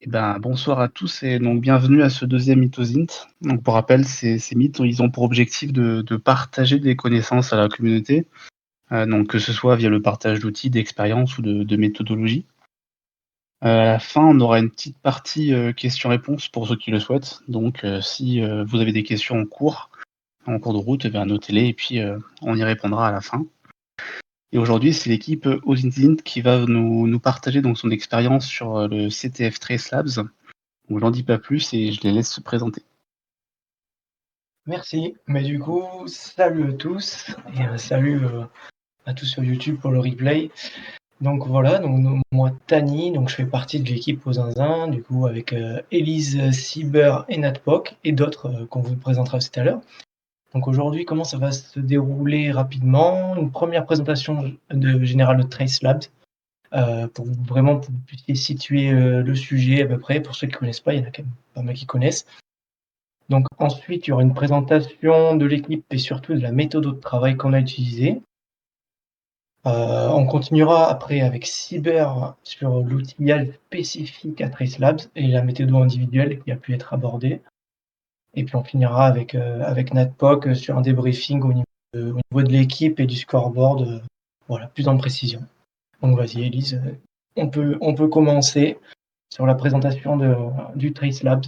Bonsoir à tous et donc bienvenue à ce deuxième Mythosint. Donc pour rappel, ces mythes, ils ont pour objectif de partager des connaissances à la communauté, donc que ce soit via le partage d'outils, d'expériences ou de méthodologies. À la fin, on aura une petite partie, questions-réponses pour ceux qui le souhaitent. Donc si, vous avez des questions en cours de route, notez-les et puis, on y répondra à la fin. Et aujourd'hui, c'est l'équipe, OSINT qui va nous partager donc son expérience sur, le CTF Trace Labs. Donc j'en dis pas plus et je les laisse se présenter. Merci. Mais du coup, salut à tous et salut à tous sur YouTube pour le replay. Donc voilà, moi Tani, donc je fais partie de l'équipe aux Zinzin, du coup avec Elise, Cyber et Natpok et d'autres qu'on vous présentera tout à l'heure. Donc aujourd'hui, comment ça va se dérouler rapidement? Une première présentation générale de Trace Labs pour que vous puissiez situer le sujet à peu près. Pour ceux qui ne connaissent pas, il y en a quand même pas mal qui connaissent. Donc ensuite, il y aura une présentation de l'équipe et surtout de la méthode de travail qu'on a utilisée. On continuera après avec Cyber sur l'outillage spécifique à TraceLabs et la méthode individuelle qui a pu être abordée. Et puis on finira avec Natpok sur un débriefing au niveau de l'équipe et du scoreboard, voilà, plus en précision. Donc vas-y Elise, on peut commencer sur la présentation du TraceLabs.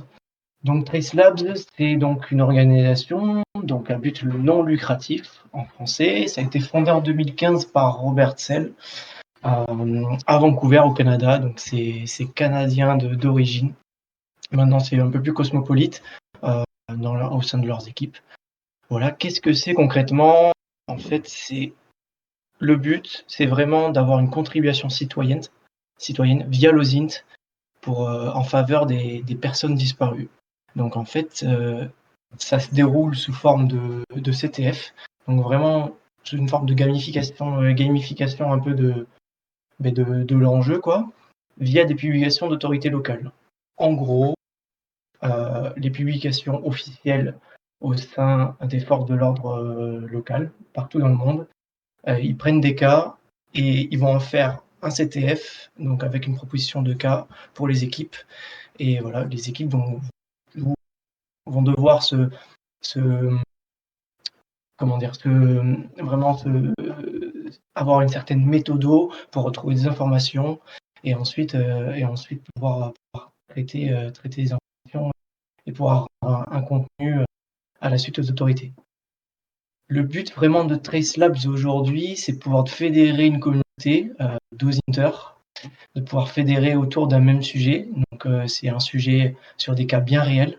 Donc TraceLabs, c'est donc une organisation donc à but non lucratif en français. Ça a été fondé en 2015 par Robert Sell à Vancouver au Canada. Donc c'est canadien d'origine. Maintenant c'est un peu plus cosmopolite au sein de leurs équipes. Voilà, qu'est-ce que c'est concrètement? En fait, le but, c'est vraiment d'avoir une contribution citoyenne via l'OSINT en faveur des personnes disparues. Donc en fait, ça se déroule sous forme de CTF, donc vraiment sous une forme de gamification un peu de l'enjeu, quoi, via des publications d'autorités locales. En gros, les publications officielles au sein des forces de l'ordre local, partout dans le monde, ils prennent des cas et ils vont en faire un CTF, donc avec une proposition de cas pour les équipes. Et voilà, les équipes vont devoir avoir une certaine méthode pour retrouver des informations et ensuite pouvoir traiter les informations et pouvoir avoir un contenu à la suite aux autorités. Le but vraiment de Trace Labs aujourd'hui, c'est de pouvoir fédérer une communauté d'OSINTers, de pouvoir fédérer autour d'un même sujet. Donc c'est un sujet sur des cas bien réels.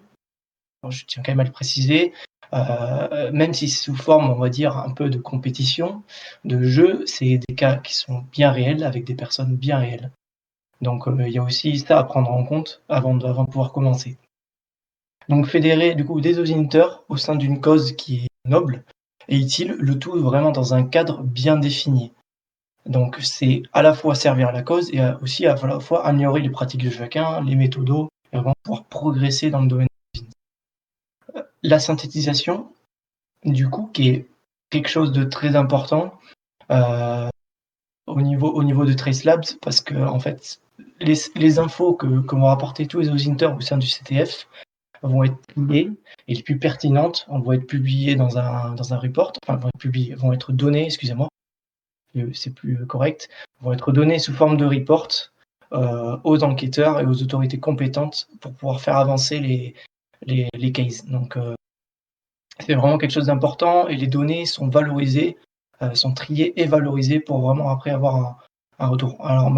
Alors, je tiens quand même à le préciser, même si c'est sous forme, on va dire, un peu de compétition, de jeu, c'est des cas qui sont bien réels, avec des personnes bien réelles. Donc il y a aussi ça à prendre en compte avant de pouvoir commencer. Donc fédérer du coup des OSINTers au sein d'une cause qui est noble et utile, le tout vraiment dans un cadre bien défini. Donc c'est à la fois servir à la cause et aussi à la fois améliorer les pratiques de chacun, les méthodos, et vraiment pouvoir progresser dans le domaine. La synthétisation, du coup, qui est quelque chose de très important au niveau de Trace Labs, parce que en fait, les infos que vont apporter tous les OSINTers au sein du CTF vont être publiées et les plus pertinentes vont être publiées dans un report, enfin vont être données, excusez-moi, c'est plus correct, vont être données sous forme de report aux enquêteurs et aux autorités compétentes pour pouvoir faire avancer les cases. Donc c'est vraiment quelque chose d'important et les données sont valorisées, sont triées et valorisées pour vraiment après avoir un retour. Alors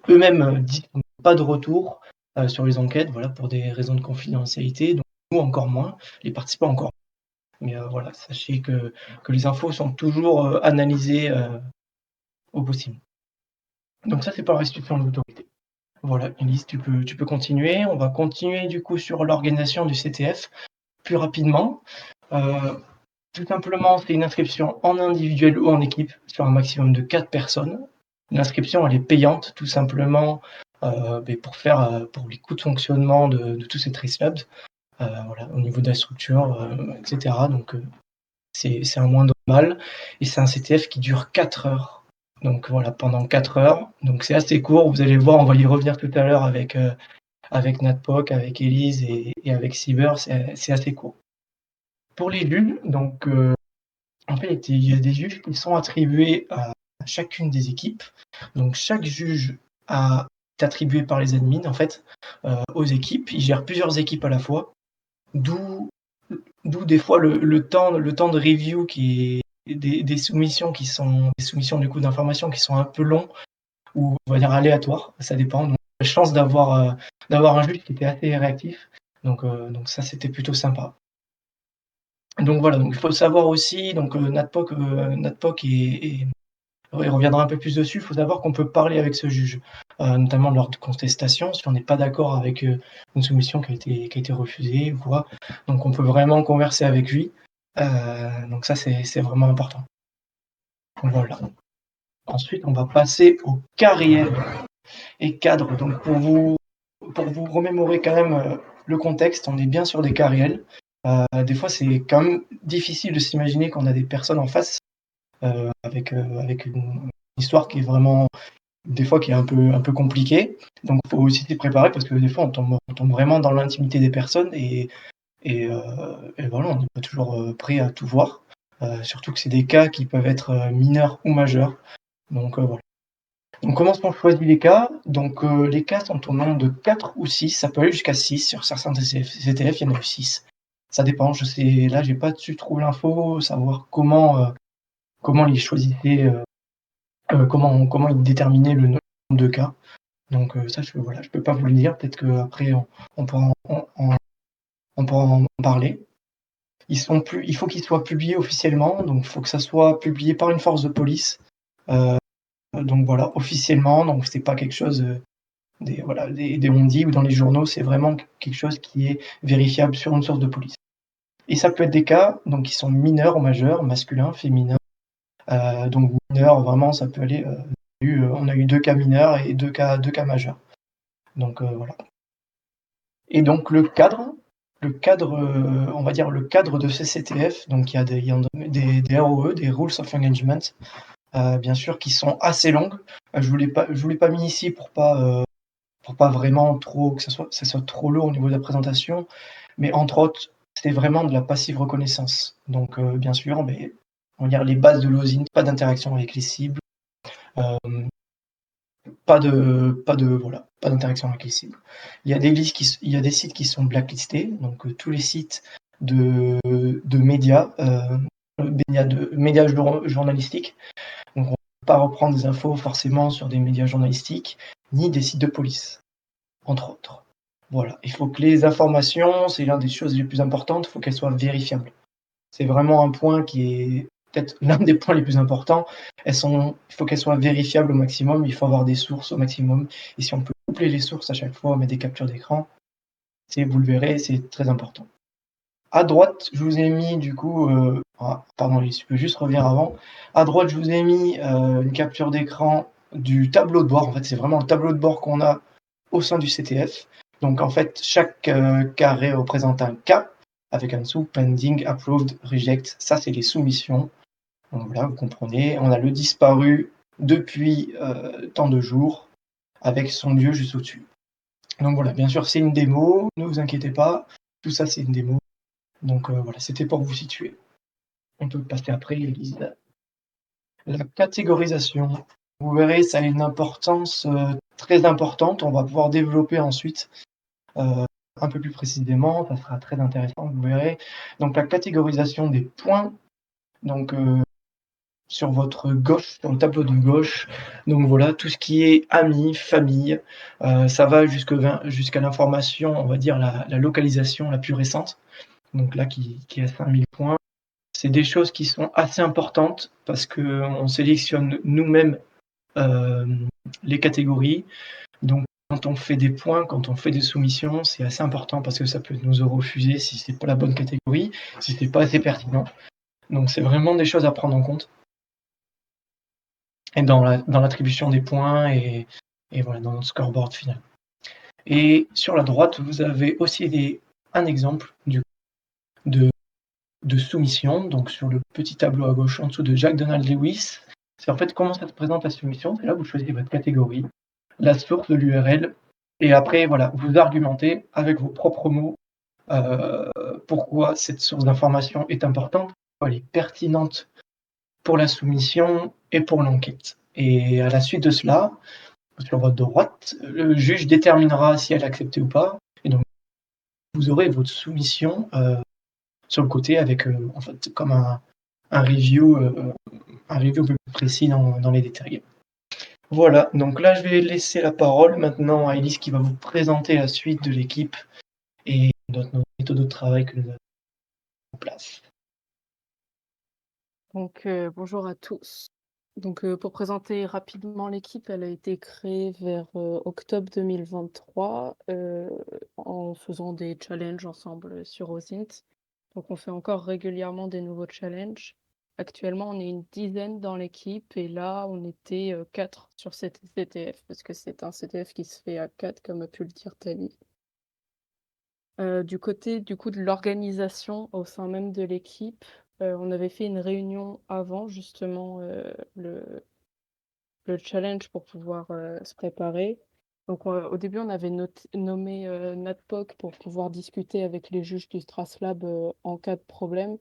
eux-mêmes disent pas de retour sur les enquêtes, voilà, pour des raisons de confidentialité, donc nous encore moins, les participants encore moins. Mais voilà, sachez que les infos sont toujours analysées au possible. Donc ça, c'est pas restitution de l'autorité. Voilà, Elise, tu peux continuer. On va continuer du coup sur l'organisation du CTF plus rapidement. Tout simplement, c'est une inscription en individuel ou en équipe sur un maximum de 4 personnes. L'inscription, elle est payante, tout simplement, pour les coûts de fonctionnement de tous ces Trace Labs, voilà, au niveau de la structure, etc. Donc, c'est un moins normal. Et c'est un CTF qui dure 4 heures. Donc voilà, pendant 4 heures. Donc c'est assez court, vous allez voir, on va y revenir tout à l'heure avec Natpok, avec Elise et avec Cyber, c'est assez court. Pour les juges, donc en fait, il y a des juges qui sont attribués à chacune des équipes. Donc chaque juge est attribué par les admins en fait aux équipes. Ils gèrent plusieurs équipes à la fois, d'où des fois le temps de review qui est des soumissions qui sont des soumissions du coup d'informations qui sont un peu longs ou on va dire aléatoires, ça dépend. Donc la chance d'avoir un juge qui était assez réactif. Donc ça c'était plutôt sympa. Donc voilà, donc il faut savoir aussi, donc Natpok il reviendra un peu plus dessus. Il faut savoir qu'on peut parler avec ce juge, notamment lors de contestations, si on n'est pas d'accord avec une soumission qui a été refusée ou quoi. Donc on peut vraiment converser avec lui. Donc ça c'est vraiment important. Voilà. Ensuite, on va passer au cas réel et cadre. Donc pour vous remémorer quand même le contexte, on est bien sur des cas réels. Des fois, c'est quand même difficile de s'imaginer qu'on a des personnes en face avec une histoire qui est vraiment, des fois, qui est un peu compliquée. Donc, il faut aussi s'y préparer parce que des fois, on tombe vraiment dans l'intimité des personnes et voilà, on n'est pas toujours prêt à tout voir. Surtout que c'est des cas qui peuvent être mineurs ou majeurs. Donc, voilà. Donc, comment on choisit les cas? Donc, les cas sont au nombre de 4 ou 6. Ça peut aller jusqu'à 6. Sur certains CTF, il y en a eu 6. Ça dépend. Je sais, là, j'ai pas su trouver l'info, savoir comment ils choisissaient, comment ils déterminaient le nombre de cas. Donc, ça, voilà, je peux pas vous le dire. Peut-être qu'après, on pourra en parler. Il faut qu'ils soient publiés officiellement. Donc, il faut que ça soit publié par une force de police. Donc voilà, officiellement. Donc, c'est pas quelque chose des on-dit ou dans les journaux, c'est vraiment quelque chose qui est vérifiable sur une source de police. Et ça peut être des cas donc qui sont mineurs ou majeurs, masculins, féminins. Donc mineurs, vraiment, ça peut aller. On a eu 2 cas mineurs et 2 cas majeurs. Donc voilà. Et donc le cadre, on va dire le cadre de ces CTF, donc il y a des ROE, des Rules of Engagement, bien sûr, qui sont assez longues. Je vous l'ai pas mis ici pour pas vraiment trop que ça soit trop lourd au niveau de la présentation, mais entre autres, c'est vraiment de la passive reconnaissance. Donc bien sûr, on va dire les bases de l'OSINT, pas d'interaction avec les cibles, pas d'interaction avec les cibles. Il y a des sites qui sont blacklistés, donc tous les sites de médias, journalistiques. Donc on ne peut pas reprendre des infos forcément sur des médias journalistiques, ni des sites de police, entre autres. Voilà, il faut que les informations, c'est l'une des choses les plus importantes, il faut qu'elles soient vérifiables. C'est vraiment un point qui est peut-être l'un des points les plus importants. Il faut qu'elles soient vérifiables au maximum, il faut avoir des sources au maximum. Et si on peut coupler les sources à chaque fois, mettre des captures d'écran, vous le verrez, c'est très important. À droite, je vous ai mis du coup, pardon, je peux juste revenir avant. À droite, je vous ai mis une capture d'écran du tableau de bord. En fait, c'est vraiment le tableau de bord qu'on a au sein du CTF. Donc en fait, chaque carré représente un cas avec en dessous pending, approved, reject. Ça, c'est les soumissions. Donc voilà, vous comprenez. On a le disparu depuis tant de jours avec son lieu juste au-dessus. Donc voilà, bien sûr, c'est une démo. Ne vous inquiétez pas. Tout ça, c'est une démo. Donc voilà, c'était pour vous situer. On peut passer après, Elise. La catégorisation. Vous verrez, ça a une importance très importante. On va pouvoir développer ensuite un peu plus précisément. Ça sera très intéressant, vous verrez. Donc la catégorisation des points. Donc sur votre gauche, sur le tableau de gauche. Donc voilà, tout ce qui est amis, famille. Ça va jusqu'à l'information, on va dire la localisation la plus récente. Donc là, qui est à 5000 points. C'est des choses qui sont assez importantes parce qu'on sélectionne nous-mêmes les catégories. Donc, quand on fait des points, quand on fait des soumissions, c'est assez important parce que ça peut nous refuser si c'est pas la bonne catégorie, si c'est pas assez pertinent. Donc, c'est vraiment des choses à prendre en compte. Et dans l'attribution des points et voilà, dans notre scoreboard final. Et sur la droite, vous avez aussi un exemple de soumission. Donc sur le petit tableau à gauche en dessous de Jack Donald Lewis, c'est en fait comment ça se présente la soumission. C'est là où vous choisissez votre catégorie, la source de l'URL et après voilà, vous argumentez avec vos propres mots, heu, pourquoi cette source d'information est importante, pourquoi elle est pertinente pour la soumission et pour l'enquête et à la suite de cela, sur votre droite, le juge déterminera si elle est acceptée ou pas et donc vous aurez votre soumission, sur le côté avec, en fait, comme un review, un review un peu plus précis dans les détails. Voilà, donc là, je vais laisser la parole maintenant à Elise qui va vous présenter la suite de l'équipe et notre méthode de travail que nous avons en place. Donc, bonjour à tous. Donc, pour présenter rapidement l'équipe, elle a été créée vers, octobre 2023, en faisant des challenges ensemble sur OSINT. Donc on fait encore régulièrement des nouveaux challenges. Actuellement, on est une dizaine dans l'équipe et là, on était, 4 sur cet CTF parce que c'est un CTF qui se fait à 4 comme a pu le dire Tani. Du côté, du coup, de l'organisation au sein même de l'équipe, on avait fait une réunion avant justement, le challenge pour pouvoir, se préparer. Donc, au début, on avait nommé, NatPoc pour pouvoir discuter avec les juges du StrasLab, en cas de problème.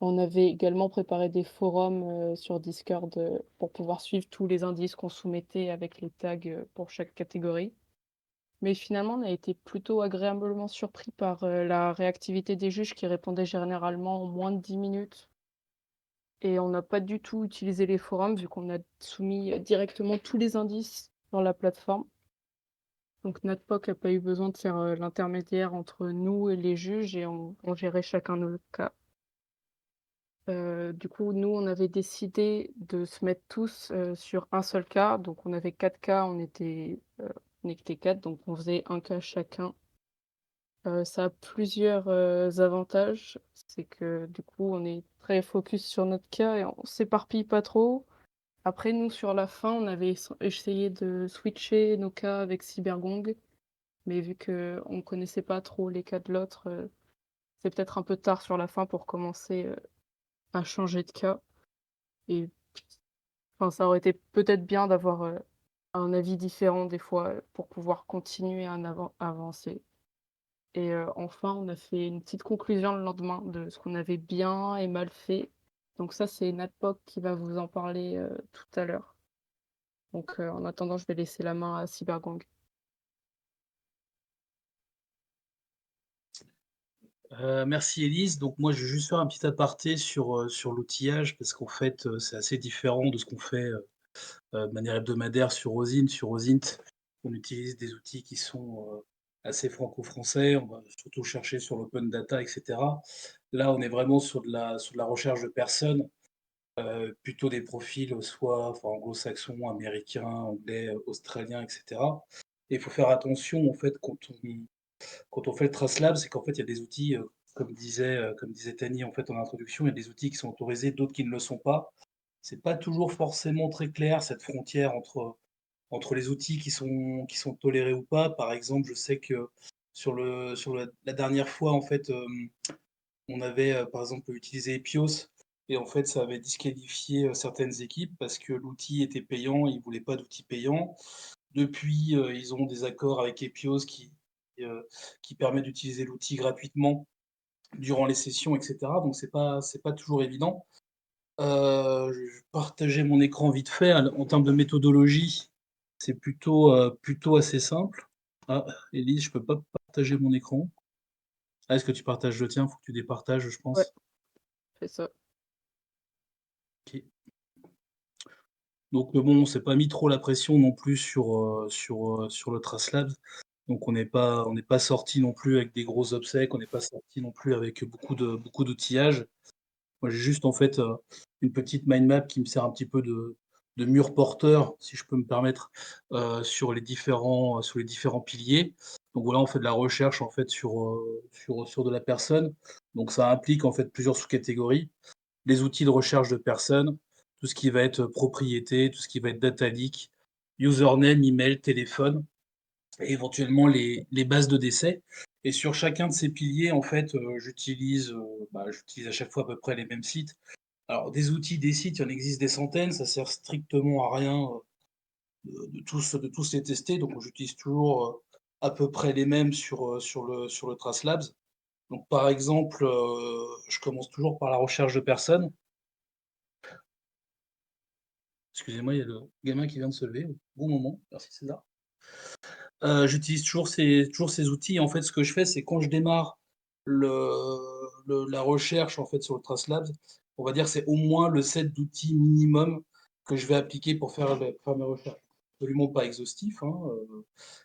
On avait également préparé des forums, sur Discord, pour pouvoir suivre tous les indices qu'on soumettait avec les tags, pour chaque catégorie. Mais finalement, on a été plutôt agréablement surpris par, la réactivité des juges qui répondaient généralement en moins de 10 minutes et on n'a pas du tout utilisé les forums vu qu'on a soumis, directement tous les indices dans la plateforme. Donc notre POC n'a pas eu besoin de faire, l'intermédiaire entre nous et les juges et on gérait chacun nos cas. Du coup, nous, on avait décidé de se mettre tous, sur un seul cas. Donc on avait 4 cas, on était 4, donc on faisait un cas chacun. Ça a plusieurs, avantages. C'est que du coup, on est très focus sur notre cas et on s'éparpille pas trop. Après nous, sur la fin, on avait essayé de switcher nos cas avec Cybergong, mais vu qu'on connaissait pas trop les cas de l'autre, c'est peut-être un peu tard sur la fin pour commencer, à changer de cas et enfin, ça aurait été peut-être bien d'avoir, un avis différent des fois, pour pouvoir continuer à en avancer. Et enfin, on a fait une petite conclusion le lendemain de ce qu'on avait bien et mal fait. Donc ça, c'est Natpok qui va vous en parler, tout à l'heure. Donc en attendant, je vais laisser la main à Cybergong. Merci Élise. Donc moi, je vais juste faire un petit aparté sur l'outillage parce qu'en fait, c'est assez différent de ce qu'on fait, de manière hebdomadaire sur OSINT. Sur OSINT, on utilise des outils qui sont, assez franco-français. On va surtout chercher sur l'open data et cetera. Là, on est vraiment sur de la recherche de personnes, plutôt des profils, soit enfin anglo-saxons, américains, anglais, australiens et cetera. Et il faut faire attention en fait quand on fait le TraceLab, c'est qu'en fait, il y a des outils, comme disait Tanny en fait en introduction, il y a des outils qui sont autorisés, d'autres qui ne le sont pas. C'est pas toujours forcément très clair cette frontière entre les outils qui sont tolérés ou pas. Par exemple, je sais que sur la dernière fois, en fait, on avait, par exemple, utilisé Epios et en fait, ça avait disqualifié, certaines équipes parce que l'outil était payant, ils ne voulaient pas d'outils payants. Depuis, ils ont des accords avec Epios heu, qui permet d'utiliser l'outil gratuitement durant les sessions et cetera, donc c'est pas toujours évident. Je vais partager mon écran vite fait. En termes de méthodologie, c'est plutôt assez simple. Ah, Élise, je peux pas partager mon écran. Ah, est-ce que tu partages le tien? Faut que tu départages, je Ouais, pense. c'est ça. OK. Donc, bon, on s'est pas mis trop la pression non plus sur le TraceLab. Donc on n'est pas sorti non plus avec des gros obsèques, on n'est pas sorti non plus avec beaucoup d'outillage. Moi, j'ai juste en fait, une petite mind map qui me sert un petit peu de mur porteur, si je peux me permettre, sur les différents piliers. Donc voilà, on fait de la recherche en fait sur de la personne. Donc ça implique en fait plusieurs sous-catégories. Les outils de recherche de personnes, tout ce qui va être propriété, tout ce qui va être data leak, username, email, téléphone et éventuellement les bases de décès. Et sur chacun de ces piliers, en fait, j'utilise à chaque fois à peu près les mêmes sites. Alors des outils, des sites, il y en existe des centaines, ça sert strictement à rien, de tous les tester, donc j'utilise toujours, à peu près les mêmes sur le TraceLabs. Donc par exemple, je commence toujours par la recherche de personnes. Excusez-moi, il y a le gamin qui vient de se lever, bon moment, merci César. J'utilise toujours ces outils. En fait, ce que je fais, c'est quand je démarre le la recherche, en fait, sur le TraceLabs, on va dire, c'est au moins le set d'outils minimum que je vais appliquer pour faire mes recherches. Absolument pas exhaustif, hein,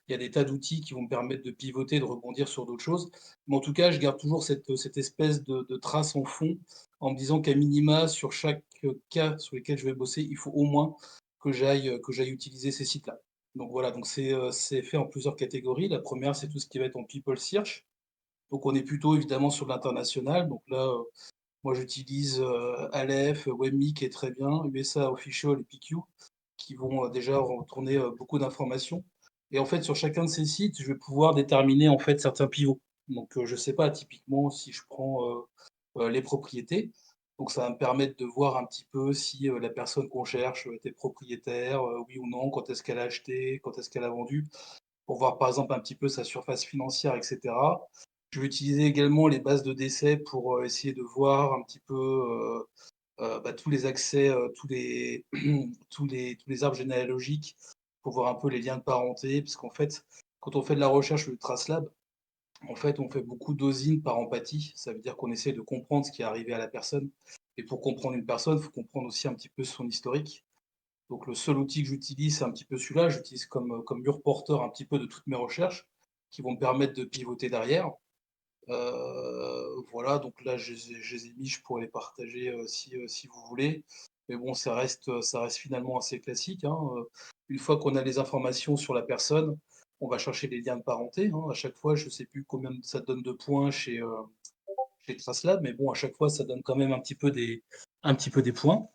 il y a des tas d'outils qui vont me permettre de pivoter, de rebondir sur d'autres choses. Mais en tout cas, je garde toujours cette espèce de trace en fond, en me disant qu'à minima, sur chaque, cas sur lesquels je vais bosser, il faut au moins que j'aille utiliser ces sites-là. Donc voilà, donc c'est fait en plusieurs catégories. La première, c'est tout ce qui va être en people search. Donc on est plutôt évidemment sur l'international. Donc là, moi j'utilise, Aleph, Webmy qui est très bien, USA Official et PQ qui vont, déjà retourner, beaucoup d'informations et en fait sur chacun de ces sites, je vais pouvoir déterminer en fait certains pivots. Donc, je sais pas, typiquement si je prends, les propriétés, donc ça va me permettre de voir un petit peu si, la personne qu'on cherche, était propriétaire, oui ou non, quand est-ce qu'elle a acheté, quand est-ce qu'elle a vendu, pour voir par exemple un petit peu sa surface financière et cetera. Je vais utiliser également les bases de décès pour, essayer de voir un petit peu, bah, tous les accès, tous les arbres généalogiques pour voir un peu les liens de parenté. Parce qu'en fait, quand on fait de la recherche sur le TraceLab, en fait, on fait beaucoup d'osine par empathie. Ça veut dire qu'on essaie de comprendre ce qui est arrivé à la personne. Et pour comprendre une personne, il faut comprendre aussi un petit peu son historique. Donc le seul outil que j'utilise, c'est un petit peu celui-là. J'utilise comme mur porteur un petit peu de toutes mes recherches qui vont me permettre de pivoter derrière. Voilà, donc là, je les ai mis, je pourrais les partager, si vous voulez. Mais bon, ça reste finalement assez classique, hein, une fois qu'on a les informations sur la personne, on va chercher les liens de parenté, hein. À chaque fois, je ne sais plus combien ça donne de points chez Tracelab, mais bon, à chaque fois, ça donne quand même un petit peu des points.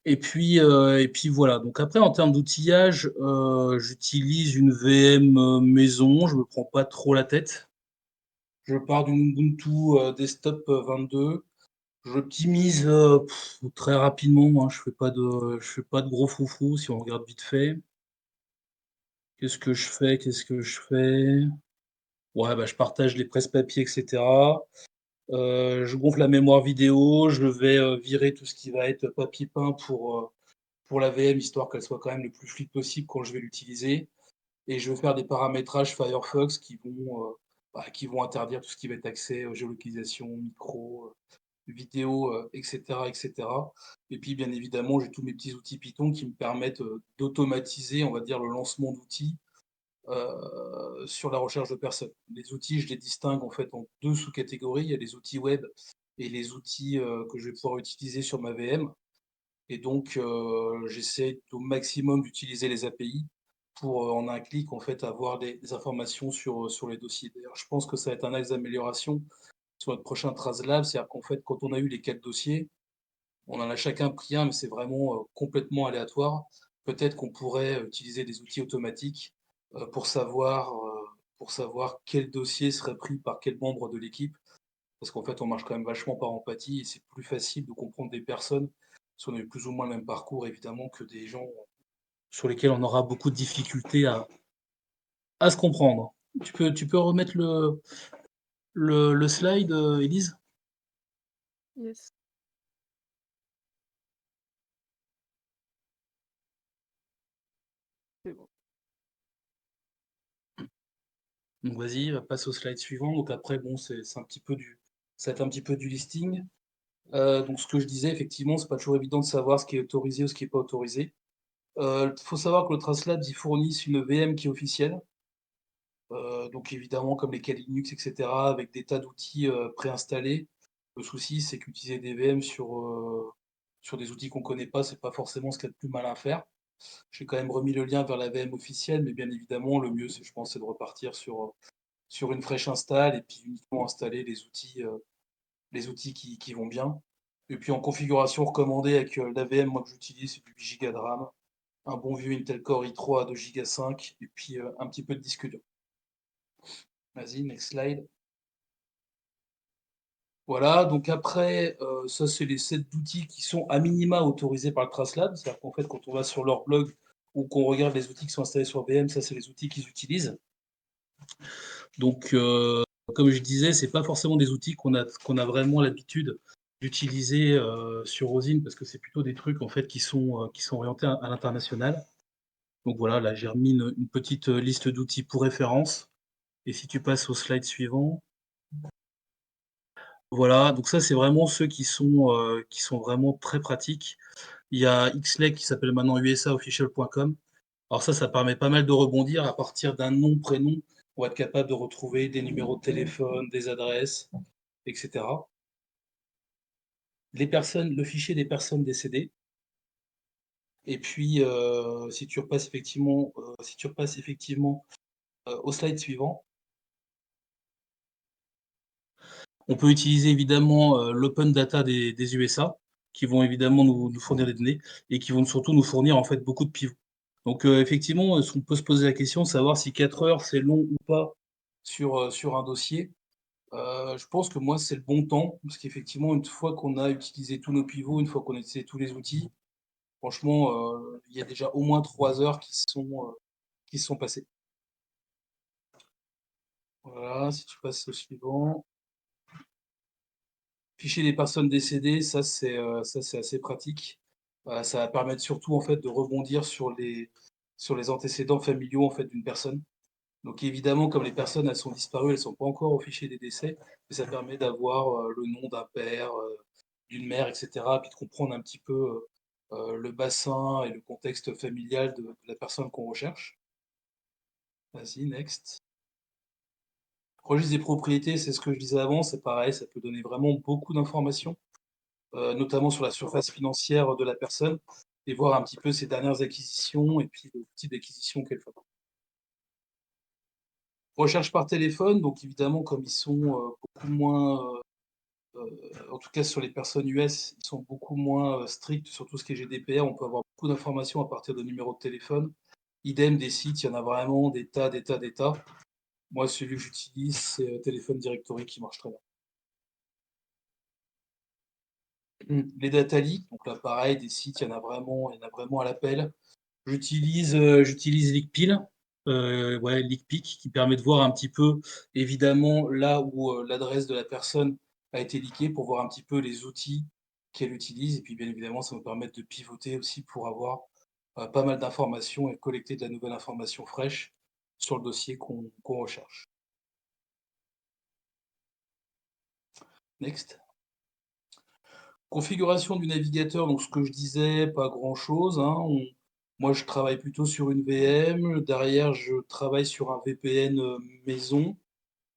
Et puis voilà, donc après en termes d'outillage, j'utilise une VM, maison, je me prends pas trop la tête. Je pars d'une Ubuntu, desktop, 22. J'optimise, très rapidement, hein, je fais pas de gros foufou si on regarde vite fait. Qu'est-ce que je fais? Qu'est-ce que je fais? Ouais, bah, je partage les presse-papiers et cetera. Je gonfle la mémoire vidéo, je vais, virer tout ce qui va être papier peint pour la VM, histoire qu'elle soit quand même le plus fluide possible quand je vais l'utiliser et je vais faire des paramétrages Firefox qui vont interdire tout ce qui va être accès, géolocalisation, micro, vidéo, et cetera et cetera. Et puis, bien évidemment, j'ai tous mes petits outils Python qui me permettent, d'automatiser, on va dire, le lancement d'outils, sur la recherche de personnes. Les outils, je les distingue, en fait, en 2 sous-catégories. Il y a les outils web et les outils, que je vais pouvoir utiliser sur ma VM et donc j'essaie au maximum d'utiliser les API pour, en un clic, en fait, avoir des informations sur les dossiers. D'ailleurs, je pense que ça va être un axe d'amélioration sur notre prochain TraceLab, c'est-à-dire qu'en fait, quand on a eu les 4 dossiers, on en a chacun pris un, mais c'est vraiment, complètement aléatoire. Peut-être qu'on pourrait utiliser des outils automatiques, pour savoir quel dossier serait pris par quel membre de l'équipe. Parce qu'en fait, on marche quand même vachement par empathie et c'est plus facile de comprendre des personnes si on a eu plus ou moins le même parcours, évidemment, que des gens sur lesquels on aura beaucoup de difficultés à se comprendre. Tu peux remettre le slide, Élise? Yes. C'est bon. Donc vas-y, passe au slide suivant. Donc après, bon, c'est un petit peu ça va être un petit peu du listing. Donc ce que je disais, effectivement, c'est pas toujours évident de savoir ce qui est autorisé ou ce qui est pas autorisé. Faut savoir que le TraceLabs, ils fournissent une VM qui est officielle. Donc évidemment, comme les Kali Linux, et cetera, avec des tas d'outils, préinstallés. Le souci, c'est qu'utiliser des VM sur des outils qu'on connaît pas, c'est pas forcément ce qu'il y a de plus malin à faire. J'ai quand même remis le lien vers la VM officielle, mais bien évidemment, le mieux, c'est je pense, c'est de repartir sur une fraîche install et puis uniquement installer les outils qui vont bien. Et puis en configuration recommandée avec, l'AVM, moi que j'utilise, c'est du 8 gigas de RAM, un bon vieux Intel Core i3 à 2 gigas 5 et puis, un petit peu de disque dur. Vas-y, next slide. Voilà, donc après, ça, c'est les 7 d'outils qui sont à minima autorisés par le TraceLab. C'est-à-dire qu'en fait, quand on va sur leur blog ou qu'on regarde les outils qui sont installés sur VM, ça, c'est les outils qu'ils utilisent. Donc, comme je disais, c'est pas forcément des outils qu'on a vraiment l'habitude d'utiliser, sur Rosine parce que c'est plutôt des trucs, en fait, qui sont orientés à l'international. Donc voilà, là, j'ai remis une petite, liste d'outils pour référence et si tu passes au slide suivant. Voilà, donc ça, c'est vraiment ceux qui sont vraiment très pratiques. Il y a Xlake qui s'appelle maintenant usaofficial.com. Alors ça permet pas mal de rebondir. À partir d'un nom, prénom, on va être capable de retrouver des numéros de téléphone, des adresses, et cetera. Le fichier des personnes décédées. Et puis, si tu repasses effectivement, au slide suivant, on peut utiliser évidemment, l'open data des USA, qui vont évidemment nous fournir des données et qui vont surtout nous fournir, en fait, beaucoup de pivots. Donc, effectivement, on peut se poser la question de savoir si 4 heures, c'est long ou pas sur un dossier. Je pense que moi, c'est le bon temps, parce qu'effectivement, une fois qu'on a utilisé tous nos pivots, une fois qu'on a utilisé tous les outils, franchement, il y a déjà au moins 3 heures qui sont passées. Voilà, si tu passes au suivant. Fichier des personnes décédées, ça c'est assez pratique. Ça va permettre surtout, en fait, de rebondir sur les antécédents familiaux, en fait, d'une personne. Donc évidemment, comme les personnes, elles sont disparues, elles sont pas encore au fichier des décès, mais ça permet d'avoir, le nom d'un père, d'une mère et cetera, puis de comprendre un petit peu, le bassin et le contexte familial de la personne qu'on recherche. Vas-y, next. Registre des propriétés, c'est ce que je disais avant, c'est pareil, ça peut donner vraiment beaucoup d'informations, notamment sur la surface financière de la personne et voir un petit peu ses dernières acquisitions et puis le type d'acquisition qu'elle fait. Recherche par téléphone, donc évidemment comme ils sont, beaucoup moins, en tout cas sur les personnes US, ils sont beaucoup moins, stricts sur tout ce qui est GDPR. On peut avoir beaucoup d'informations à partir de numéros de téléphone. Idem des sites, il y en a vraiment des tas, des tas, des tas. Moi, celui que j'utilise, c'est, Telephone Directory qui marche très bien. Les data leaks, donc là pareil, des sites, il y en a vraiment à l'appel. J'utilise Leakpil, ouais, Leakpeak qui permet de voir un petit peu, évidemment, là où, l'adresse de la personne a été leakée pour voir un petit peu les outils qu'elle utilise et puis, bien évidemment, ça va nous permettre de pivoter aussi pour avoir, pas mal d'informations et collecter de la nouvelle information fraîche sur le dossier qu'on recherche. Next. Configuration du navigateur, donc ce que je disais, pas grand-chose, hein. Moi, je travaille plutôt sur une VM. Derrière, je travaille sur un VPN, maison.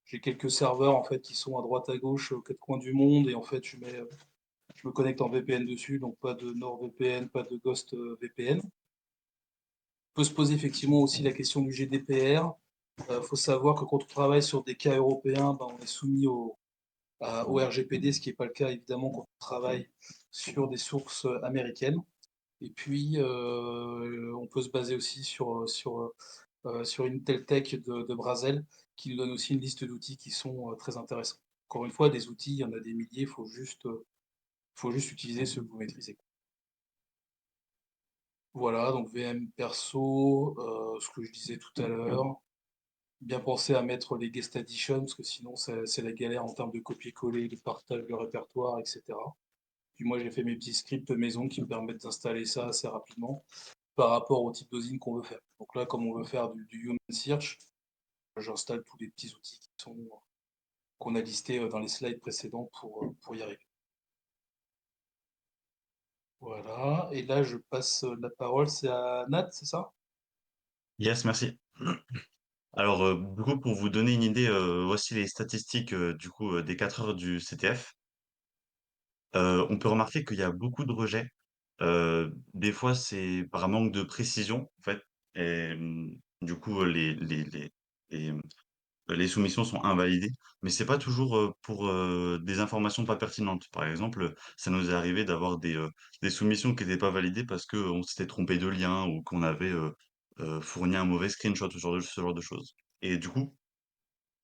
J'ai quelques serveurs, en fait, qui sont à droite, à gauche, aux 4 coins du monde et en fait, je me connecte en VPN dessus, donc pas de NordVPN, pas de Ghost, VPN. On peut se poser effectivement aussi la question du GDPR. Faut savoir que quand on travaille sur des cas européens, ben, on est soumis au RGPD, ce qui n'est pas le cas évidemment quand on travaille sur des sources américaines. Et puis, on peut se baser aussi sur Intel Tech de Brasel, qui nous donne aussi une liste d'outils qui sont très intéressants. Encore une fois, des outils, il y en a des milliers, il faut juste utiliser ceux que vous maîtrisez. Voilà, donc VM perso, ce que je disais tout à l'heure. Bien penser à mettre les guest additions, parce que sinon c'est la galère en termes de copier-coller, de partage de répertoire, etc. Puis moi j'ai fait mes petits scripts maison qui me permettent d'installer ça assez rapidement par rapport au type d'osine qu'on veut faire. Donc là, comme on veut faire du human search, j'installe tous les petits outils qu'on a listés dans les slides précédents pour y arriver. Voilà, et là je passe la parole, c'est à Nat, c'est ça? Yes, merci. Alors, du coup, pour vous donner une idée, voici les statistiques, des 4 heures du CTF. On peut remarquer qu'il y a beaucoup de rejets. Des fois, c'est par manque de précision, en fait et du coup, les, mmh, les soumissions sont invalidées, mais c'est pas toujours, pour, des informations pas pertinentes. Par exemple, ça nous est arrivé d'avoir des soumissions qui étaient pas validées parce qu'on s'était trompé de lien ou qu'on avait, fourni un mauvais screenshot, ce genre de choses et du coup,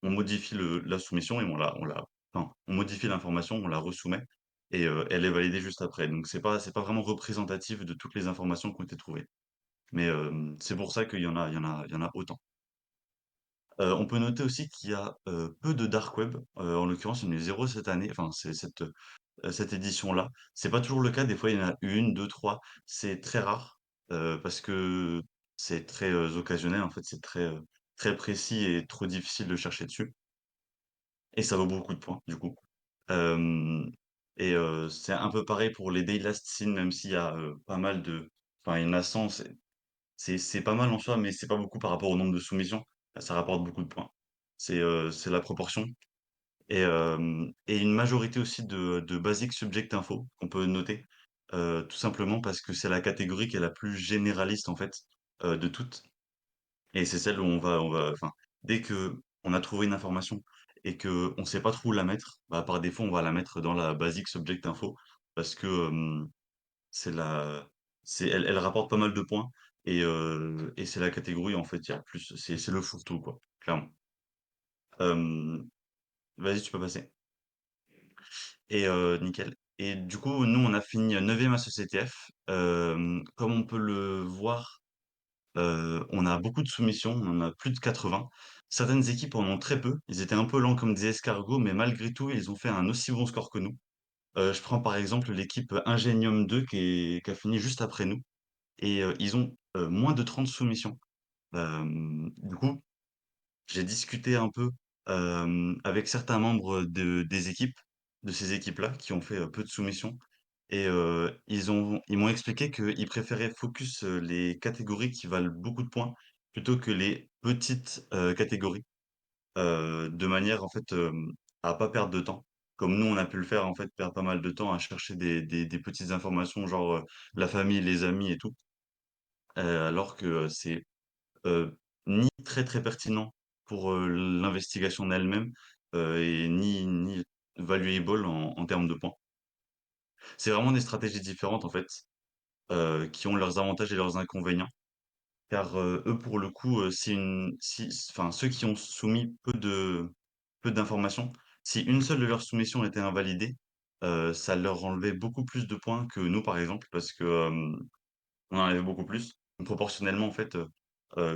on modifie le la soumission et on la enfin, on modifie l'information, on la resoumet et elle est validée juste après. Donc c'est pas vraiment représentatif de toutes les informations qui ont été trouvées. Mais c'est pour ça qu'il y en a autant. On peut noter aussi qu'il y a, peu de dark web, en l'occurrence, il y en a eu 0 cette année, enfin, c'est cette édition-là. C'est pas toujours le cas, des fois, il y en a une, deux, trois. C'est très rare, parce que c'est très, occasionnel, en fait, c'est très, très précis et trop difficile de chercher dessus et ça vaut beaucoup de points, du coup. Hem et c'est un peu pareil pour les Daily Last Seen, même s'il y a, pas mal de enfin, il y en a 100, c'est pas mal en soi, mais c'est pas beaucoup par rapport au nombre de soumissions. Ça rapporte beaucoup de points. C'est la proportion et une majorité aussi de basic subject info qu'on peut noter, tout simplement parce que c'est la catégorie qui est la plus généraliste, en fait, de toutes et c'est celle où on va enfin, dès que on a trouvé une information et qu'on sait pas trop où la mettre, bah, par défaut, on va la mettre dans la basic subject info parce que, c'est la elle rapporte pas mal de points et c'est la catégorie, en fait, il y a plus c'est le fourre-tout, quoi, clairement. Hem, Vas-y, tu peux passer et nickel et du coup, nous, on a fini 9e à ce CTF. Comme on peut le voir, on a beaucoup de soumissions, on en a plus de 80. Certaines équipes en ont très peu. Ils étaient un peu lents comme des escargots, mais malgré tout, ils ont fait un aussi bon score que nous. Je prends par exemple l'équipe Ingenium 2 qui a fini juste après nous et ils ont, moins de 30 soumissions. Du coup, j'ai discuté un peu, avec certains membres des équipes de ces équipes-là qui ont fait, peu de soumissions et ils m'ont expliqué qu'ils préféraient focus, les catégories qui valent beaucoup de points plutôt que les petites, catégories, de manière en fait, à pas perdre de temps. Comme nous, on a pu le faire en fait, perdre pas mal de temps à chercher des petites informations genre, la famille, les amis et tout, alors que, c'est ni très, très pertinent pour, l'investigation en elle-même, et ni valuable en termes de points. C'est vraiment des stratégies différentes, en fait, qui ont leurs avantages et leurs inconvénients. Car, eux, pour le coup, si enfin, ceux qui ont soumis peu d'informations, si une seule de leurs soumissions était invalidée, ça leur enlevait beaucoup plus de points que nous, par exemple, parce que, on en avait beaucoup plus. Donc proportionnellement, en fait,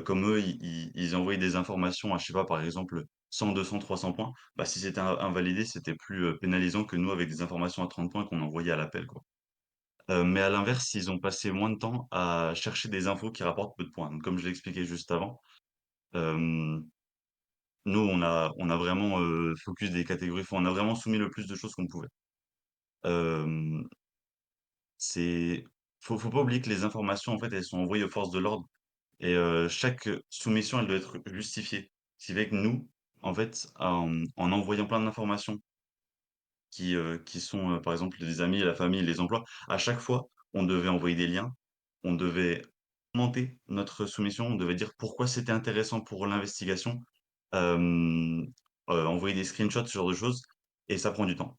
comme eux, ils envoyaient des informations à, je sais pas, par exemple, 100, 200, 300 points, bah, si c'était invalidé, c'était plus, pénalisant que nous avec des informations à 30 points qu'on envoyait à l'appel, quoi. Mais à l'inverse, ils ont passé moins de temps à chercher des infos qui rapportent peu de points. Donc comme je l'ai expliqué juste avant, hem, nous, on a vraiment, focus des catégories, enfin, on a vraiment soumis le plus de choses qu'on pouvait. Hem, c'est faut pas oublier que les informations, en fait, elles sont envoyées aux forces de l'ordre. Et chaque soumission, elle doit être justifiée. Ce qui fait que nous, en fait, en envoyant plein d'informations qui sont, par exemple, les amis, la famille, les emplois, à chaque fois, on devait envoyer des liens, on devait commenter notre soumission, on devait dire pourquoi c'était intéressant pour l'investigation, hem, envoyer des screenshots, ce genre de choses et ça prend du temps.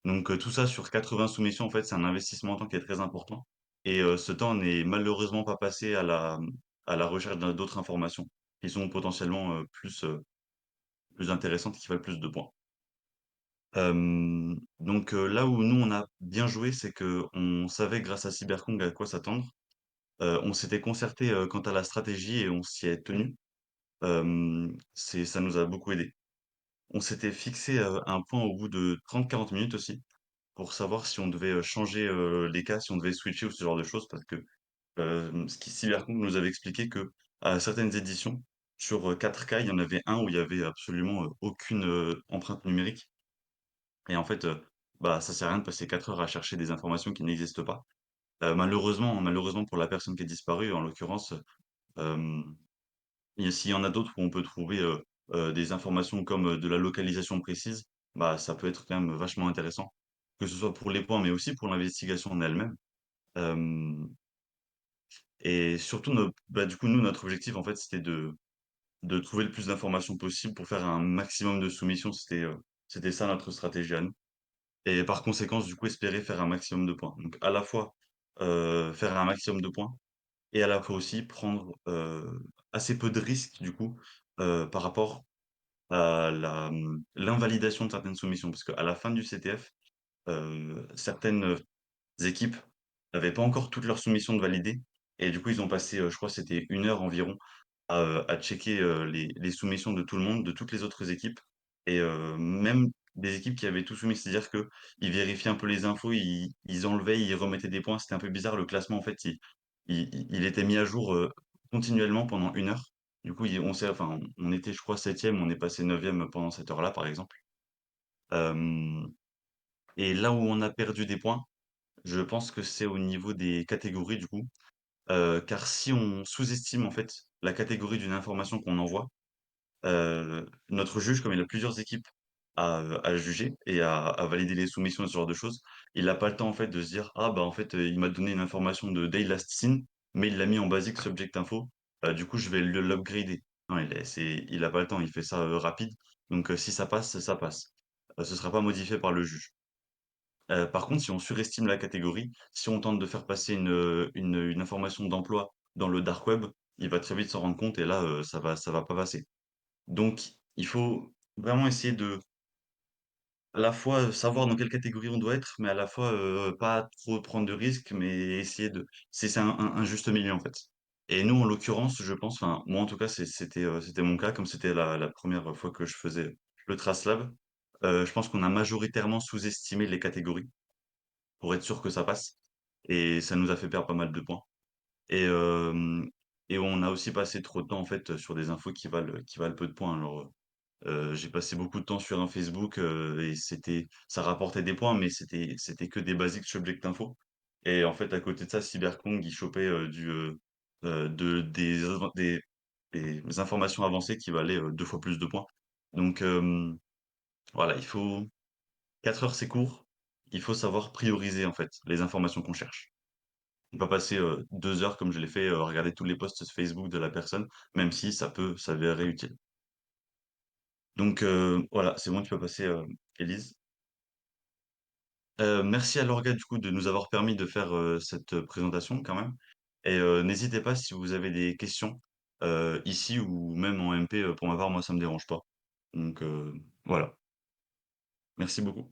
Donc tout ça sur 80 soumissions, en fait, c'est un investissement en temps qui est très important et ce temps n'est malheureusement pas passé à la recherche d'autres informations qui sont potentiellement, plus intéressantes et qui valent plus de points. Donc là où nous, on a bien joué, c'est qu'on savait grâce à Cyberkong à quoi s'attendre. On s'était concerté, quant à la stratégie et on s'y est tenu. Ça nous a beaucoup aidé. On s'était fixé, un point au bout de 30-40 minutes aussi pour savoir si on devait, changer, les cas, si on devait switcher ou ce genre de choses parce que, ce qui Cyberpunk nous avait expliqué qu'à certaines éditions, sur, 4 cas, il y en avait un où il y avait absolument, aucune, empreinte numérique et en fait, bah, ça sert à rien de passer 4 heures à chercher des informations qui n'existent pas. Malheureusement pour la personne qui est disparue, en l'occurrence, hem, et s'il y en a d'autres où on peut trouver, des informations comme, de la localisation précise, bah, ça peut être quand même vachement intéressant. Que ce soit pour les points, mais aussi pour l'investigation en elle-même. Hem et surtout du coup, nous, notre objectif, en fait, c'était de trouver le plus d'informations possible pour faire un maximum de soumissions. C'était ça notre stratégie à nous et par conséquence, du coup, espérer faire un maximum de points. Donc à la fois, faire un maximum de points et à la fois aussi prendre, assez peu de risques, du coup, par rapport à l'invalidation de certaines soumissions. Parce qu'à la fin du CTF, certaines équipes n'avaient pas encore toutes leurs soumissions de validées. Et du coup, ils ont passé, je crois, que c'était 1 heure environ à checker les soumissions de tout le monde, de toutes les autres équipes. Et même des équipes qui avaient tout soumis, c'est-à-dire qu'ils vérifiaient un peu les infos, ils enlevaient, ils remettaient des points. C'était un peu bizarre. Le classement, en fait, il était mis à jour continuellement pendant 1 heure. Du coup, enfin, on était, je crois, septième, on est passé neuvième pendant cette heure-là, par exemple. Euh, et là où on a perdu des points, je pense que c'est au niveau des catégories, du coup. Car si on sous-estime, en fait, la catégorie d'une information qu'on envoie, notre juge, comme il a plusieurs équipes à juger et à valider les soumissions et ce genre de choses, il a pas le temps, en fait, de se dire: «Ah bah, en fait, il m'a donné une information de day last seen, mais il l'a mis en basic subject info, du coup, je vais l'upgrader». Non, il a pas le temps, il fait ça, rapide, donc si ça passe, ça passe. Ce sera pas modifié par le juge. Par contre, si on surestime la catégorie, si on tente de faire passer une information d'emploi dans le dark web, il va très vite s'en rendre compte et là, ça va pas passer. Donc il faut vraiment essayer de, à la fois, savoir dans quelle catégorie on doit être, mais à la fois, pas trop prendre de risques, mais essayer de c'est un juste milieu, en fait. Et nous, en l'occurrence, je pense, enfin, moi, en tout cas, c'était mon cas, comme c'était la 1re fois que je faisais le TraceLab. Je pense qu'on a majoritairement sous-estimé les catégories pour être sûr que ça passe et ça nous a fait perdre pas mal de points et on a aussi passé trop de temps, en fait, sur des infos qui valent peu de points. Alors, j'ai passé beaucoup de temps sur un Facebook, et ça rapportait des points, mais c'était que des basiques subject info et en fait, à côté de ça, Cyberkong, il chopait, des informations avancées qui valaient, 2 fois plus de points. Donc voilà, 4 heures, c'est court. Il faut savoir prioriser, en fait, les informations qu'on cherche. On peut passer, 2 heures comme je l'ai fait, regarder tous les posts Facebook de la personne, même si ça peut s'avérer utile. Donc voilà, c'est bon, tu peux passer, Élise. Merci à l'orga, du coup, de nous avoir permis de faire, cette, présentation quand même et n'hésitez pas si vous avez des questions, ici ou même en MP, pour ma part, moi, ça me dérange pas. Donc voilà. Merci beaucoup.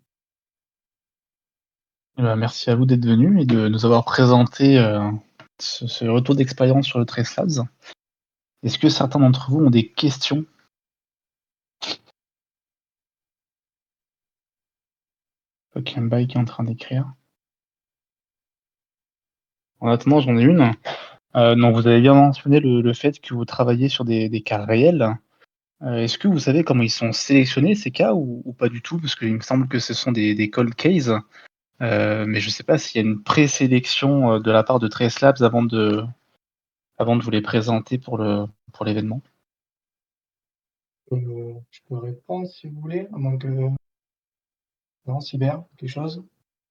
Merci à vous d'être venus et de nous avoir présenté, ce retour d'expérience sur le TraceLabs. Est-ce que certains d'entre vous ont des questions? Okembai qui est en train d'écrire. En attendant, j'en ai une. Donc vous avez bien mentionné le fait que vous travaillez sur des cas réels. Est-ce que vous savez comment ils sont sélectionnés ces cas ou pas du tout? Parce qu'il me semble que ce sont des cold cases, mais je ne sais pas s'il y a une présélection, de la part de TraceLabs avant de vous les présenter pour l'événement? Je peux répondre si vous voulez, à moins que non, cyber, quelque chose?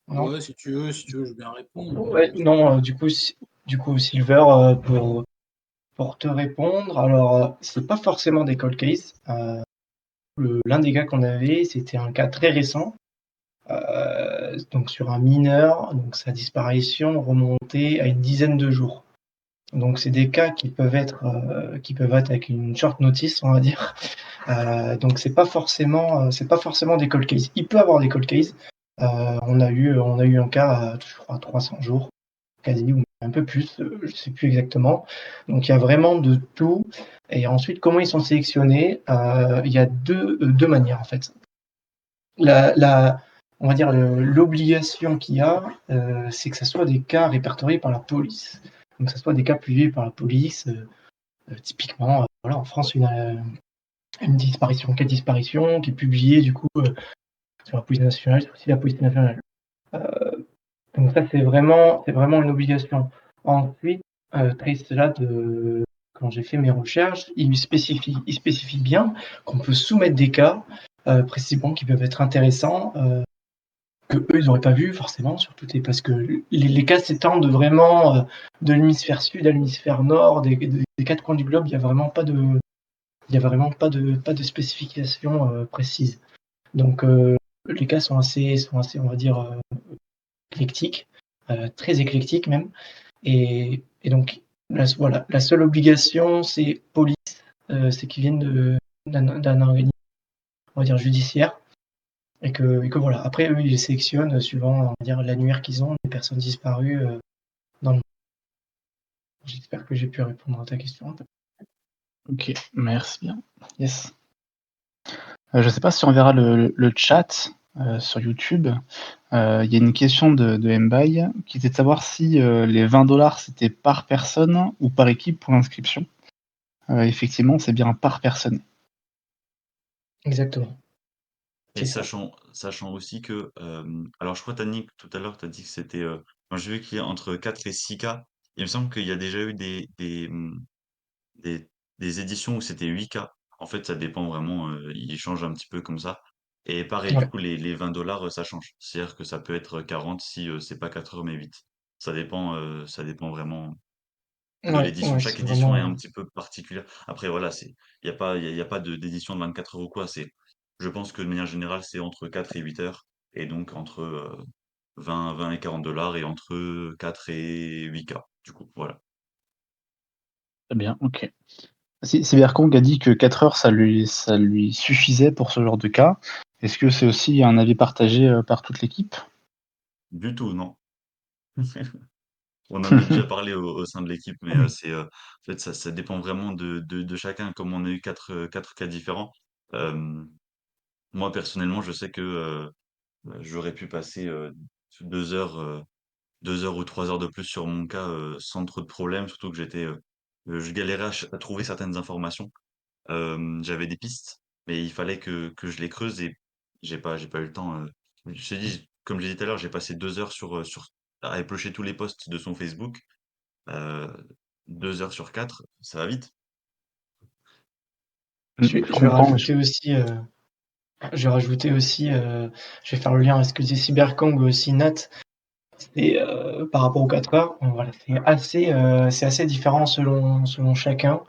Non? Ouais, si tu veux, je vais bien répondre. Ouais, non, du coup, Silver, pour te répondre, alors, c'est pas forcément des cold cases. L'un des gars qu'on avait, c'était un cas très récent, donc sur un mineur, donc sa disparition remontait à une dizaine de jours. Donc c'est des cas qui peuvent être avec une short notice, on va dire. Donc c'est pas forcément des cold cases. Il peut avoir des cold cases. On a eu un cas, je crois 300 jours, quasi, ou un peu plus, je sais plus exactement. Donc il y a vraiment de tout. Et ensuite, comment ils sont sélectionnés? Il y a deux manières en fait. On va dire l'obligation qu'il y a, c'est que ce soit des cas répertoriés par la police. Donc que ce soit des cas publiés par la police. Typiquement, voilà, en France, une disparition, cas de disparition qui est publiée du coup sur la police nationale, c'est aussi la police nationale. Donc ça, c'est vraiment une obligation. Ensuite, TraceLab, quand j'ai fait mes recherches, il spécifie bien qu'on peut soumettre des cas précisément qui peuvent être intéressants, que eux ils n'auraient pas vu forcément, parce que les cas s'étendent vraiment de l'hémisphère sud à l'hémisphère nord, des quatre coins du globe, il y a vraiment pas de spécification précise. Donc les cas sont assez, on va dire, éclectiques, très éclectiques même. Et donc voilà, la seule obligation, c'est police, c'est qu'ils viennent d'un organisme on va dire, judiciaires. Et que voilà. Après, eux, ils sélectionnent suivant, on va dire, l'annuaire qu'ils ont, les personnes disparues dans le monde. J'espère que j'ai pu répondre à ta question un peu. Ok, merci bien. Yes. Je ne sais pas si on verra le chat sur YouTube. Il y a une question de Mbaye qui était de savoir si les 20 $ c'était par personne ou par équipe pour l'inscription. Effectivement, c'est bien par personne. Exactement. Et C'est ça. sachant aussi que, alors je crois Tannick tout à l'heure, tu as dit que c'était, moi j'ai vu qu'il y a entre 4 et 6 K. Il me semble qu'il y a déjà eu des des éditions où c'était 8 K. En fait, ça dépend vraiment, ils changent un petit peu comme ça. Et pareil, du Ouais. coup, les 20 $, ça change. C'est-à-dire que ça peut être 40 si, c'est pas 4 heures mais 8. Ça dépend vraiment de Ouais, l'édition. ouais, Chaque c'est édition est vraiment. un petit peu particulière. Après, voilà, il y a pas d'édition de 24 heures ou quoi. Je pense que de manière générale, c'est entre 4 et 8 heures. Et donc, entre 20 et 40 $ et entre 4 et 8 K. Du coup, voilà. Très bien, ok. Cyberkong a dit que 4 heures, ça lui suffisait pour ce genre de cas. Est-ce que c'est aussi un avis partagé par toute l'équipe? Du tout, non. On en a déjà parlé au sein de l'équipe, mais en fait, ça dépend vraiment de chacun. Comme on a eu quatre cas différents, euh, moi, personnellement, je sais que j'aurais pu passer 2 heures. 2 heures ou 3 heures de plus sur mon cas, sans trop de problèmes, surtout que je galérais à trouver certaines informations. J'avais des pistes, mais il fallait que je les creuse et j'ai pas eu le temps, je t'ai dit, comme j'ai dit tout à l'heure, j'ai passé 2 heures à éplucher tous les posts de son Facebook, heu, 2 heures sur 4, ça va vite. Je Je vais comprends. rajouter aussi, je vais rajouter aussi, je vais faire le lien à ce que disait Cyberkong aussi Nat. Et par rapport aux 4 heures, voilà, c'est assez différent selon chacun.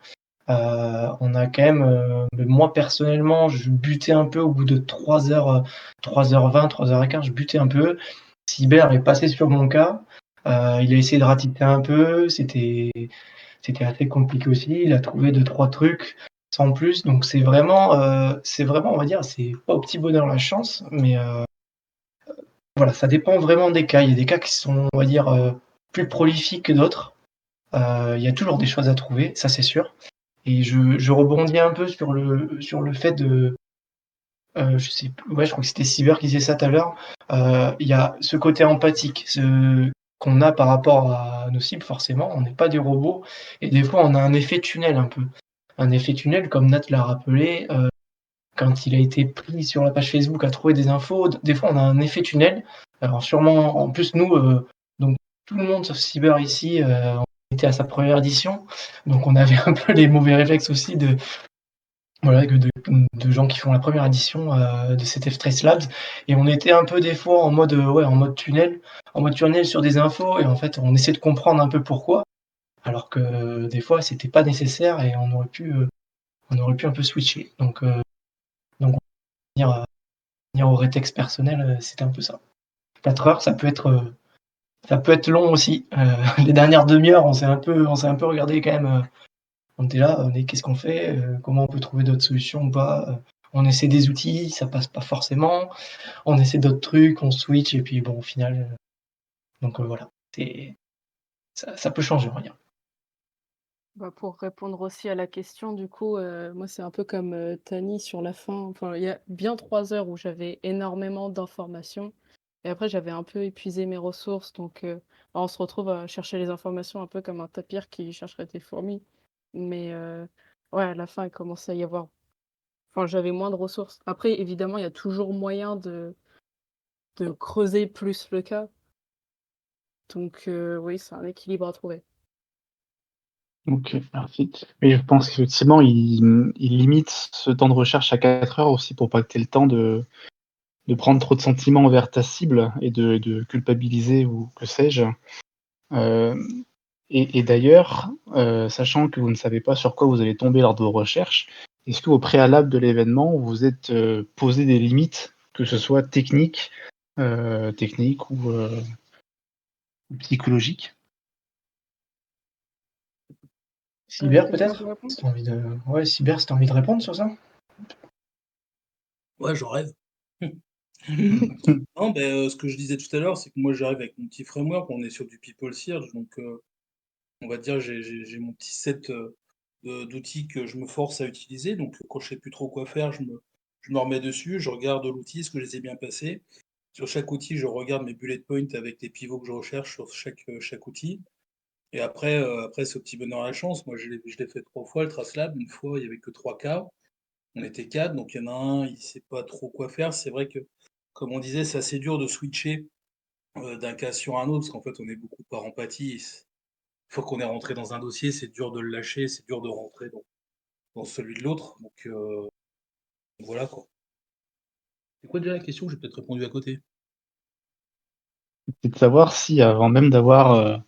On a quand même, moi personnellement, je butais un peu au bout de 3 heures, 3h20, 3h15, je butais un peu. Cyber est passé sur mon cas. Il a essayé de ratisser un peu. C'était assez compliqué aussi. Il a trouvé deux trois trucs sans plus. Donc c'est vraiment, on va dire, c'est pas au petit bonheur la chance, mais voilà, ça dépend vraiment des cas. Il y a des cas qui sont, on va dire, plus prolifiques que d'autres. Il y a toujours des choses à trouver, ça c'est sûr. Et je rebondis un peu sur le fait de, je sais plus, ouais, je crois que c'était Cyber qui disait ça tout à l'heure. Il y a ce côté empathique, qu'on a par rapport à nos cibles, forcément. On n'est pas des robots. Et des fois, on a un effet tunnel un peu. Un effet tunnel, comme Nat l'a rappelé, quand il a été pris sur la page Facebook à trouver des infos, des fois on a un effet tunnel. Alors sûrement, en plus nous, donc tout le monde sauf Cyber ici, on était à sa première édition, donc on avait un peu les mauvais réflexes aussi de voilà de gens qui font la première édition de CTF Trace Labs, et on était un peu des fois en mode ouais en mode tunnel sur des infos, et en fait on essaie de comprendre un peu pourquoi, alors que des fois c'était pas nécessaire et on aurait pu un peu switcher. Donc on va venir au rétexte personnel, c'était un peu ça. 4 heures, ça peut être long aussi. Les dernières demi-heures, on s'est un peu regardé quand même. On était là, on est, qu'est-ce qu'on fait, comment on peut trouver d'autres solutions ou pas. On essaie des outils, ça passe pas forcément. On essaie d'autres trucs, on switch et puis bon, au final, donc voilà, ça peut changer, on va dire. Bah, pour répondre aussi à la question, du coup, moi, c'est un peu comme, Tani sur la fin. Enfin, il y a bien 3 heures où j'avais énormément d'informations et après j'avais un peu épuisé mes ressources donc bah, on se retrouve à chercher les informations un peu comme un tapir qui chercherait des fourmis. Mais ouais, à la fin, il commençait à y avoir enfin, j'avais moins de ressources. Après, évidemment, il y a toujours moyen de creuser plus le cas donc oui, c'est un équilibre à trouver. Ok, merci. Mais je pense qu'effectivement, il limite ce temps de recherche à 4 heures aussi pour pas que tu aies le temps de prendre trop de sentiments envers ta cible et de culpabiliser ou que sais-je. Euh, et d'ailleurs, sachant que vous ne savez pas sur quoi vous allez tomber lors de vos recherches, est-ce qu'au préalable de l'événement, vous êtes posé des limites, que ce soit techniques ou psychologiques? Cyber Quelqu'un veut peut-être? répondre? Ouais, Cyber, si t'as envie de répondre sur ça? Ouais, j'en rêve. Non, beh, ce que je disais tout à l'heure, c'est que moi j'arrive avec mon petit framework, on est sur du people search donc on va dire j'ai mon petit set, d'outils que je me force à utiliser donc quand je sais plus trop quoi faire, je me remets dessus, je regarde l'outil, est-ce que je les ai bien passés? Sur chaque outil, je regarde mes bullet points avec les pivots que je recherche sur chaque outil et après c'est au petit bonheur la chance. Moi je l'ai fait 3 fois le TraceLab, une fois il y avait que 3 cas. On était 4, donc il y en a un, il sait pas trop quoi faire. C'est vrai que, comme on disait, c'est assez dur de switcher, d'un cas sur un autre, parce qu'en fait, on est beaucoup par empathie. Une fois qu'on est rentré dans un dossier, c'est dur de le lâcher, c'est dur de rentrer dans celui de l'autre. Donc voilà quoi. C'est quoi déjà la question? J'ai peut-être répondu à côté. C'est de savoir si avant même d'avoir,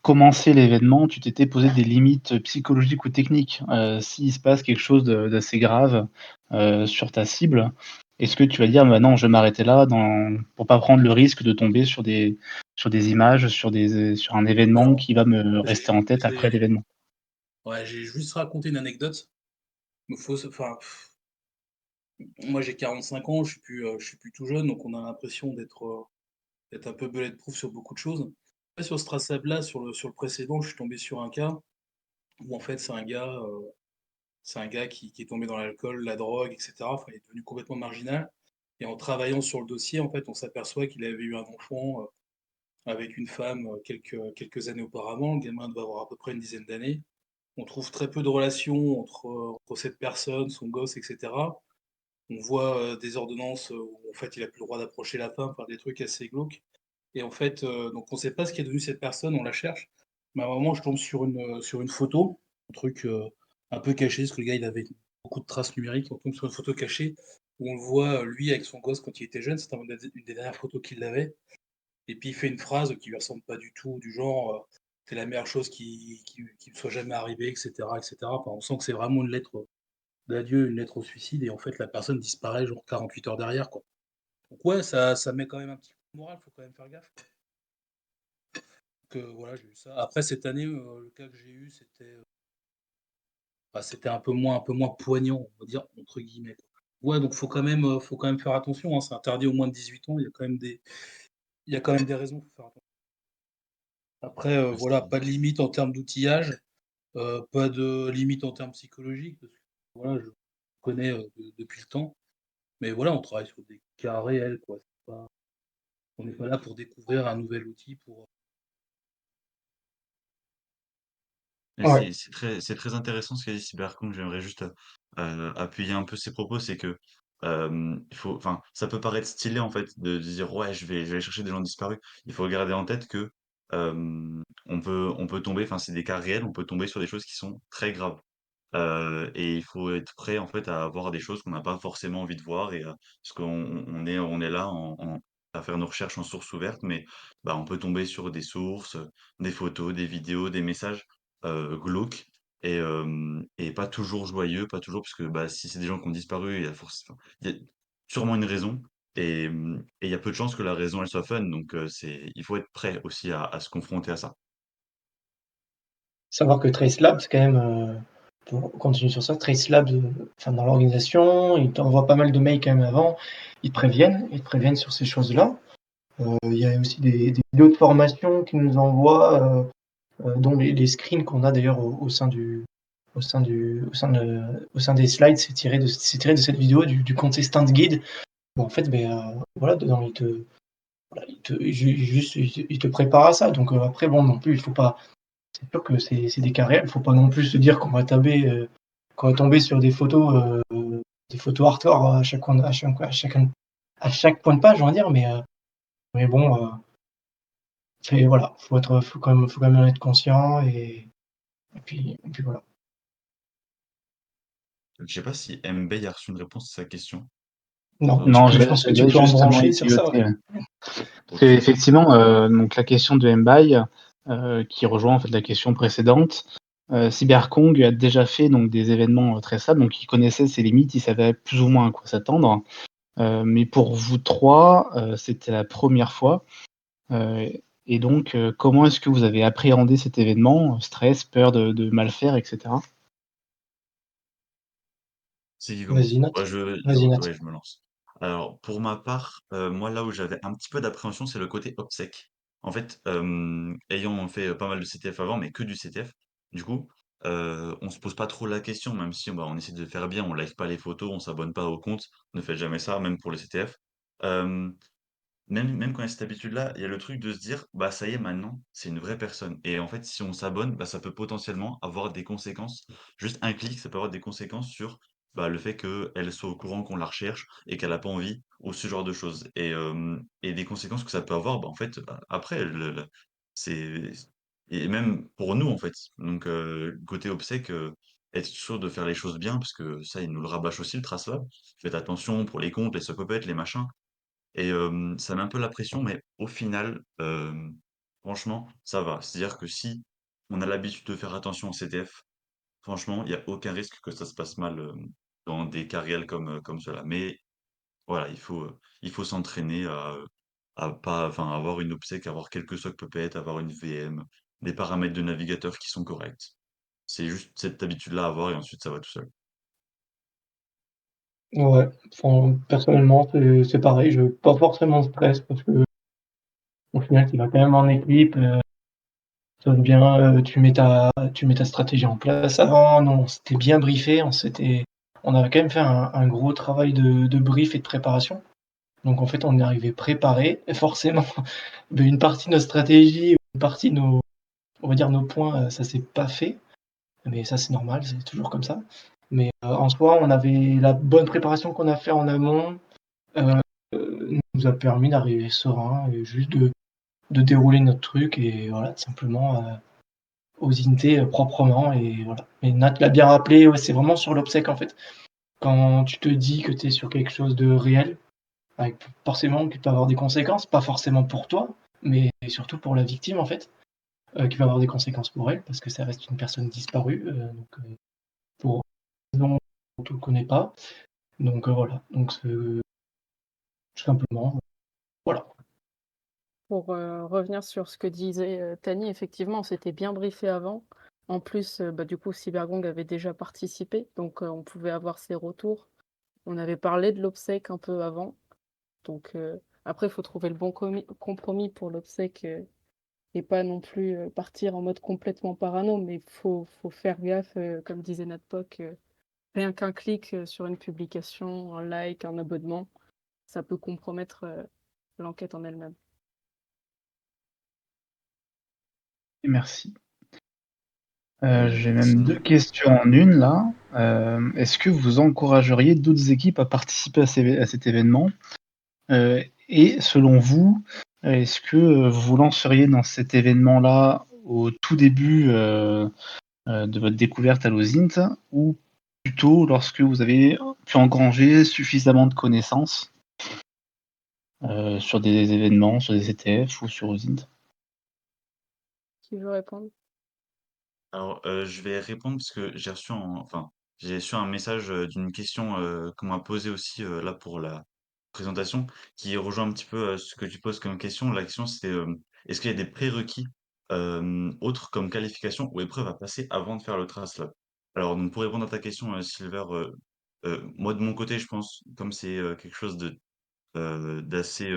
commencé l'événement, tu t'étais posé des limites, psychologiques ou techniques. S'il se passe quelque chose d'assez grave, sur ta cible, est-ce que tu vas dire: «Bah non, je vais m'arrêter là pour pas prendre le risque de tomber sur des images, sur un événement Alors, qui va me j'ai rester en tête après j'ai l'événement»? ouais, j'ai juste raconté une anecdote. Me faut enfin, moi j'ai 45 ans, je suis plus tout jeune, donc on a l'impression d'être un peu bulletproof sur beaucoup de choses. Là, sur ce traçable-là, sur le précédent, je suis tombé sur un cas où en fait c'est un gars qui est tombé dans l'alcool, la drogue et cetera. Enfin, il est devenu complètement marginal et en travaillant sur le dossier, en fait, on s'aperçoit qu'il avait eu un enfant, avec une femme, quelques années auparavant. Le gamin devait avoir à peu près une dizaine d'années. On trouve très peu de relations entre cette personne, son gosse et cetera. On voit, des ordonnances, où en fait, il a plus le droit d'approcher la femme, enfin des trucs assez glauques et en fait, donc on ne sait pas ce qui est devenu cette personne, on la cherche. Mais à un moment, je tombe sur une photo, un truc, un peu caché, parce que le gars, il avait beaucoup de traces numériques. On tombe sur une photo cachée où on le voit, lui, avec son gosse quand il était jeune. C'était une des dernières photos qu'il avait et puis il fait une phrase qui lui ressemble pas du tout, du genre, «C'est la meilleure chose qui me soit jamais arrivée» et cetera. Enfin, on sent que c'est vraiment une lettre, d'adieu, une lettre au suicide et en fait, la personne disparaît genre 48 heures derrière, quoi. Donc ouais, ça met quand même un petit coup de morale, faut quand même faire gaffe. Que voilà, j'ai eu ça. Après cette année, le cas que j'ai eu, bah, c'était un peu moins «poignant», on va dire, entre guillemets, quoi. Ouais, donc faut quand même faire attention, hein. C'est interdit aux moins de 18 ans, il y a quand même des raisons, faut faire attention. Après, voilà, Merci. pas de limite en termes d'outillage, pas de limite en termes psychologiques, parce que voilà, je connais, depuis le temps. Mais voilà, on travaille sur des cas réels, quoi. C'est pas On n'est pas là pour découvrir un nouvel outil pour, Mais Ouais, c'est très intéressant ce qu'a dit Cyberpunk. J'aimerais juste, appuyer un peu ses propos. C'est que, il faut enfin, ça peut paraître stylé, en fait, de dire: «Ouais, je vais aller chercher des gens disparus». Il faut garder en tête que, on peut tomber enfin, c'est des cas réels, on peut tomber sur des choses qui sont très graves. Et il faut être prêt, en fait, à voir des choses qu'on n'a pas forcément envie de voir et parce on est là à faire nos recherches en sources ouvertes, mais bah, on peut tomber sur des sources, des photos, des vidéos, des messages, glauques et pas toujours joyeux, pas toujours parce que, bah, si c'est des gens qui ont disparu, il y a sûrement une raison et il y a peu de chances que la raison, elle soit fun, donc il faut être prêt aussi à se confronter à ça. savoir que TraceLab, c'est quand même, pour continuer sur ça, TraceLab, enfin dans l'organisation, ils t'envoient pas mal de mails quand même avant. Ils te préviennent sur ces choses-là. Il y a aussi des vidéos de formation qu'ils nous envoient, dont les screens qu'on a d'ailleurs au sein des slides, c'est tiré de cette vidéo du Contestant Guide où en fait, beh, voilà, dedans, voilà, il te prépare à ça. Donc, après bon, non plus, il faut pas c'est sûr que c'est des cas réels, il faut pas non plus se dire qu'on va tomber sur des photos hardcore à chaque point de page, on va dire, mais bon, voilà, faut quand même en être conscient et puis voilà. Je sais pas si Mbaye a reçu une réponse à sa question. Non, Heu, tu Non, peux je pense que tu j'allais peux en justement y brancher sur ça, ouais. pivoter, ouais. Parce OK. qu'effectivement, donc la question de Mbaye, qui rejoint en fait la question précédente, Cyberkong a déjà fait donc des événements, très stables, donc il connaissait ses limites, il savait plus ou moins à quoi s'attendre. Mais pour vous 3, c'était la première fois, heu et donc comment est-ce que vous avez appréhendé cet événement? Stress, peur de mal faire et cetera? C'est qui commence? Vas-y Ouais, Nat, je vas-y Nat. ouais, je me lance. Alors, pour ma part, moi, là où j'avais un petit peu d'appréhension, c'est le côté obsèque. En fait, ayant fait, pas mal de CTF avant, mais que du CTF, du coup, on se pose pas trop la question, même si, bah, on essaie de faire bien, on like pas les photos, on s'abonne pas au compte, ne faites jamais ça, même pour les CTF. Hem même quand il y a cette habitude-là, il y a le truc de se dire: «Bah, ça y est, maintenant, c'est une vraie personne» et en fait, si on s'abonne, bah, ça peut potentiellement avoir des conséquences. Juste un clic, ça peut avoir des conséquences sur, bah, le fait qu'elle soit au courant qu'on la recherche et qu'elle a pas envie ou ce genre de choses et des conséquences que ça peut avoir, bah, en fait, bah, après le c'est et même pour nous, en fait. Donc côté obsèques, être sûr de faire les choses bien parce que ça, ils nous le rabâchent aussi, le TraceLab. Faites attention pour les comptes, les sock les machins. Et ça met un peu la pression, mais au final, franchement, ça va. C'est-à-dire que si on a l'habitude de faire attention au CTF, franchement, il y a aucun risque que ça se passe mal, dans des cas réels comme ceux-là. Mais voilà, il faut s'entraîner à pas enfin, avoir une obsèque, avoir quelques socks Puppet, avoir une VM, des paramètres de navigateur qui sont corrects. C'est juste cette habitude-là à avoir et ensuite ça va tout seul. Ouais, enfin, personnellement, c'est pareil, je pas forcément de stress parce qu'au final, tu vas quand même en équipe, ça va bien, tu mets ta stratégie en place avant. Non, on s'était bien briefé, on avait quand même fait un gros travail de brief et de préparation. Donc en fait, on est arrivé préparé et forcément, beh, une partie de notre stratégie, une partie de nos on va dire nos points, ça s'est pas fait, mais ça, c'est normal, c'est toujours comme ça. Mais, en soi, on avait la bonne préparation qu'on a fait en amont, heu, nous a permis d'arriver serein et juste de dérouler notre truc et voilà, tout simplement, aux INT, proprement et voilà. Et Nat l'a bien rappelé, ouais, c'est vraiment sur l'obsèque, en fait. Quand tu te dis que tu es sur quelque chose de réel, avec forcément qui peut avoir des conséquences, pas forcément pour toi, mais surtout pour la victime, en fait, qui va avoir des conséquences pour elle parce que ça reste une personne disparue, pour une raison dont on ne connaît pas. Donc, voilà, donc tout simplement, voilà. Pour revenir sur ce que disait Tani, effectivement, on s'était bien briefé avant. En plus, bah, du coup, Cybergong avait déjà participé, donc on pouvait avoir ses retours. On avait parlé de l'obsèque un peu avant, donc après, il faut trouver le bon compromis pour l'obsèque et pas non plus partir en mode complètement parano, mais faut faire gaffe, comme disait Natpoc, rien qu'un clic sur une publication, un like, un abonnement, ça peut compromettre l'enquête en elle-même. Merci. J'ai Merci. même 2 questions en une là. Est-ce que vous encourageriez d'autres équipes à participer à cet événement? Et selon vous, est-ce que, vous vous lanceriez dans cet événement-là au tout début, de votre découverte à l'OSINT ou plutôt lorsque vous avez pu engranger suffisamment de connaissances, sur des événements, sur des CTF ou sur OSINT? Qui veut répondre? Alors, je vais répondre parce que j'ai reçu un message, d'une question, qu'on m'a posée aussi, là pour la présentation, qui rejoint un petit peu, ce que tu poses comme question. La question c'était, est-ce qu'il y a des prérequis, autres comme qualification ou épreuve à passer avant de faire le TraceLab? Alors donc pour répondre à ta question, Silver, moi de mon côté, je pense comme c'est, quelque chose d'assez,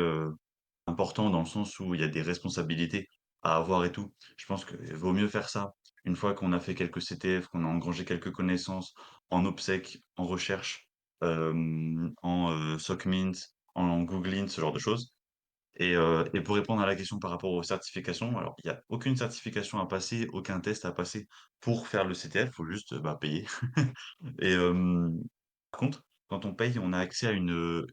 important dans le sens où il y a des responsabilités à avoir et tout. Je pense qu'il vaut mieux faire ça une fois qu'on a fait quelques CTF, qu'on a engrangé quelques connaissances en obsèques, en recherche, en, SOCMINT, en GoogleInt, ce genre de choses. Et pour répondre à la question par rapport aux certifications, alors il y a aucune certification à passer, aucun test à passer pour faire le CTF, faut juste, bah, payer. Et par contre, quand on paye, on a accès à une,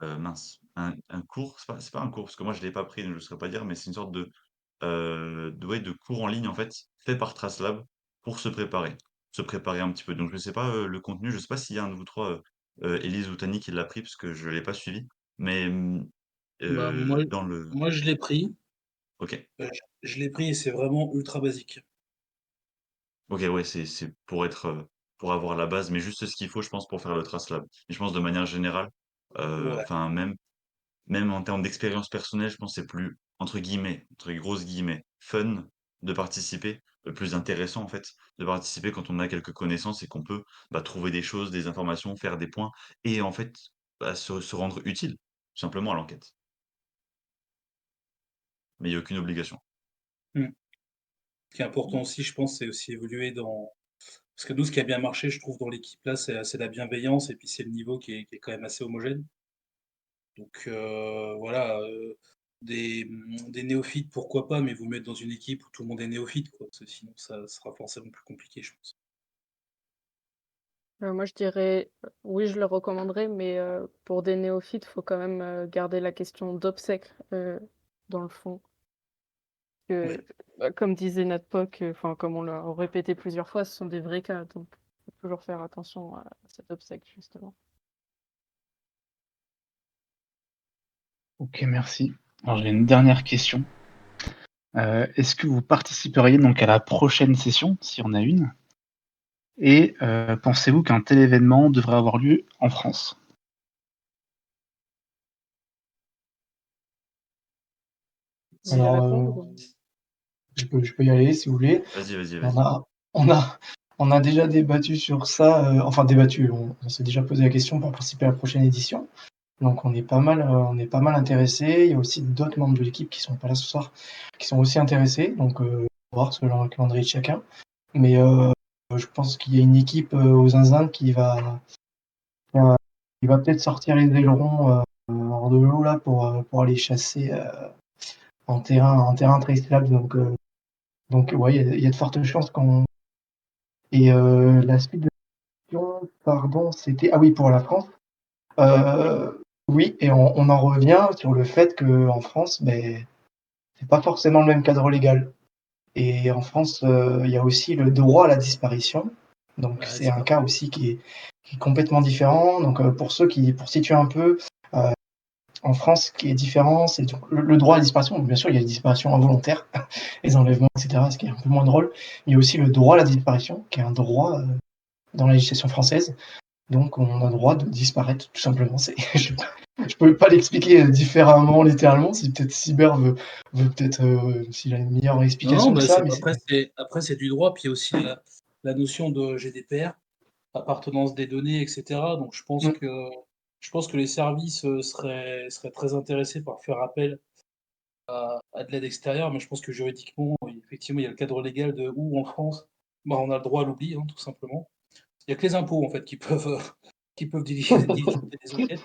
mince, un cours, c'est pas un cours, parce que moi je l'ai pas pris, donc je ne saurais pas dire, mais c'est une sorte de ouais, de cours en ligne, en fait, fait par TraceLab pour se préparer un petit peu. Donc je sais pas, le contenu, je sais pas s'il y a un de vous 3, Élise ou Tani qui l'a pris parce que je l'ai pas suivi, mais Bah, moi dans le moi je l'ai pris, OK. je l'ai pris et c'est vraiment ultra basique. OK, ouais, c'est pour être, pour avoir la base, mais juste ce qu'il faut, je pense, pour faire le TraceLab. Mais je pense de manière générale, Ouais. enfin même en termes d'expérience personnelle, je pense que c'est plus, entre guillemets, entre grosses guillemets, «fun» de participer, le plus intéressant en fait, de participer quand on a quelques connaissances et qu'on peut, trouver des choses, des informations, faire des points et en fait, se rendre utile, tout simplement à l'enquête. Mais il y a aucune obligation. Mmh. Ce qui est important aussi, je pense, c'est aussi évoluer dans parce que nous, ce qui a bien marché, je trouve, dans l'équipe là, c'est la bienveillance et puis c'est le niveau qui est quand même assez homogène. Donc voilà, des néophytes, pourquoi pas, mais vous mettre dans une équipe où tout le monde est néophyte, quoi, parce que sinon ça sera forcément plus compliqué, je pense. Moi, je dirais, oui, je le recommanderais, mais pour des néophytes, faut quand même, garder la question d'obsèques, dans le fond. Que, Ouais. comme disait notre POC, enfin, comme on l'a répété plusieurs fois, ce sont des vrais cas, donc faut toujours faire attention à cet obsèque, justement. OK, merci. Alors j'ai une dernière question. Est-ce que vous participeriez donc à la prochaine session, s'il y en a une? Et pensez-vous qu'un tel événement devrait avoir lieu en France? Vous voulez Alors, répondre? je peux y aller si vous voulez. Vas-y, vas-y, On vas-y. a on a on a déjà débattu sur ça, enfin débattu, on s'est déjà posé la question pour participer à la prochaine édition. Donc on est pas mal intéressés. Il y a aussi d'autres membres de l'équipe qui sont pas là ce soir, qui sont aussi intéressés. Donc, voir selon le calendrier de chacun. Mais, je pense qu'il y a une équipe, aux Zinzin euh, qui va peut-être sortir les ailerons, hors de l'eau là pour aller chasser, en terrain très stable. Donc ouais, il y a de fortes chances qu'on et la suite de la question, pardon, c'était ah oui, pour la France. Oui, et on en revient sur le fait qu'en France, beh, c'est pas forcément le même cadre légal. Et en France, il y a aussi le droit à la disparition. Donc Ouais, c'est c'est un pas cas aussi qui est complètement différent. Donc, pour situer un peu, heu, en France, ce qui est différent, c'est donc le droit à la disparition. Bien sûr, il y a les disparitions involontaires, les enlèvements, et cetera, ce qui est un peu moins drôle. Il y a aussi le droit à la disparition, qui est un droit, dans la législation française. Donc on a le droit de disparaître, tout simplement. C'est je peux pas l'expliquer, différemment, littéralement. Si peut-être Cyber veut peut-être, s'il a une meilleure non, non, explication que bah, ça, c'est mais c'est après c'est du droit, puis il y a aussi la notion de GDPR, appartenance des données et cetera. Donc mmh, je pense que les services, seraient très intéressés par faire appel à de l'aide extérieure, mais je pense que juridiquement, oui, effectivement, il y a le cadre légal de où en France, bah, on a le droit à l'oubli, hein, tout simplement. Il y a que les impôts, en fait, qui peuvent, qui peuvent diligenter des enquêtes.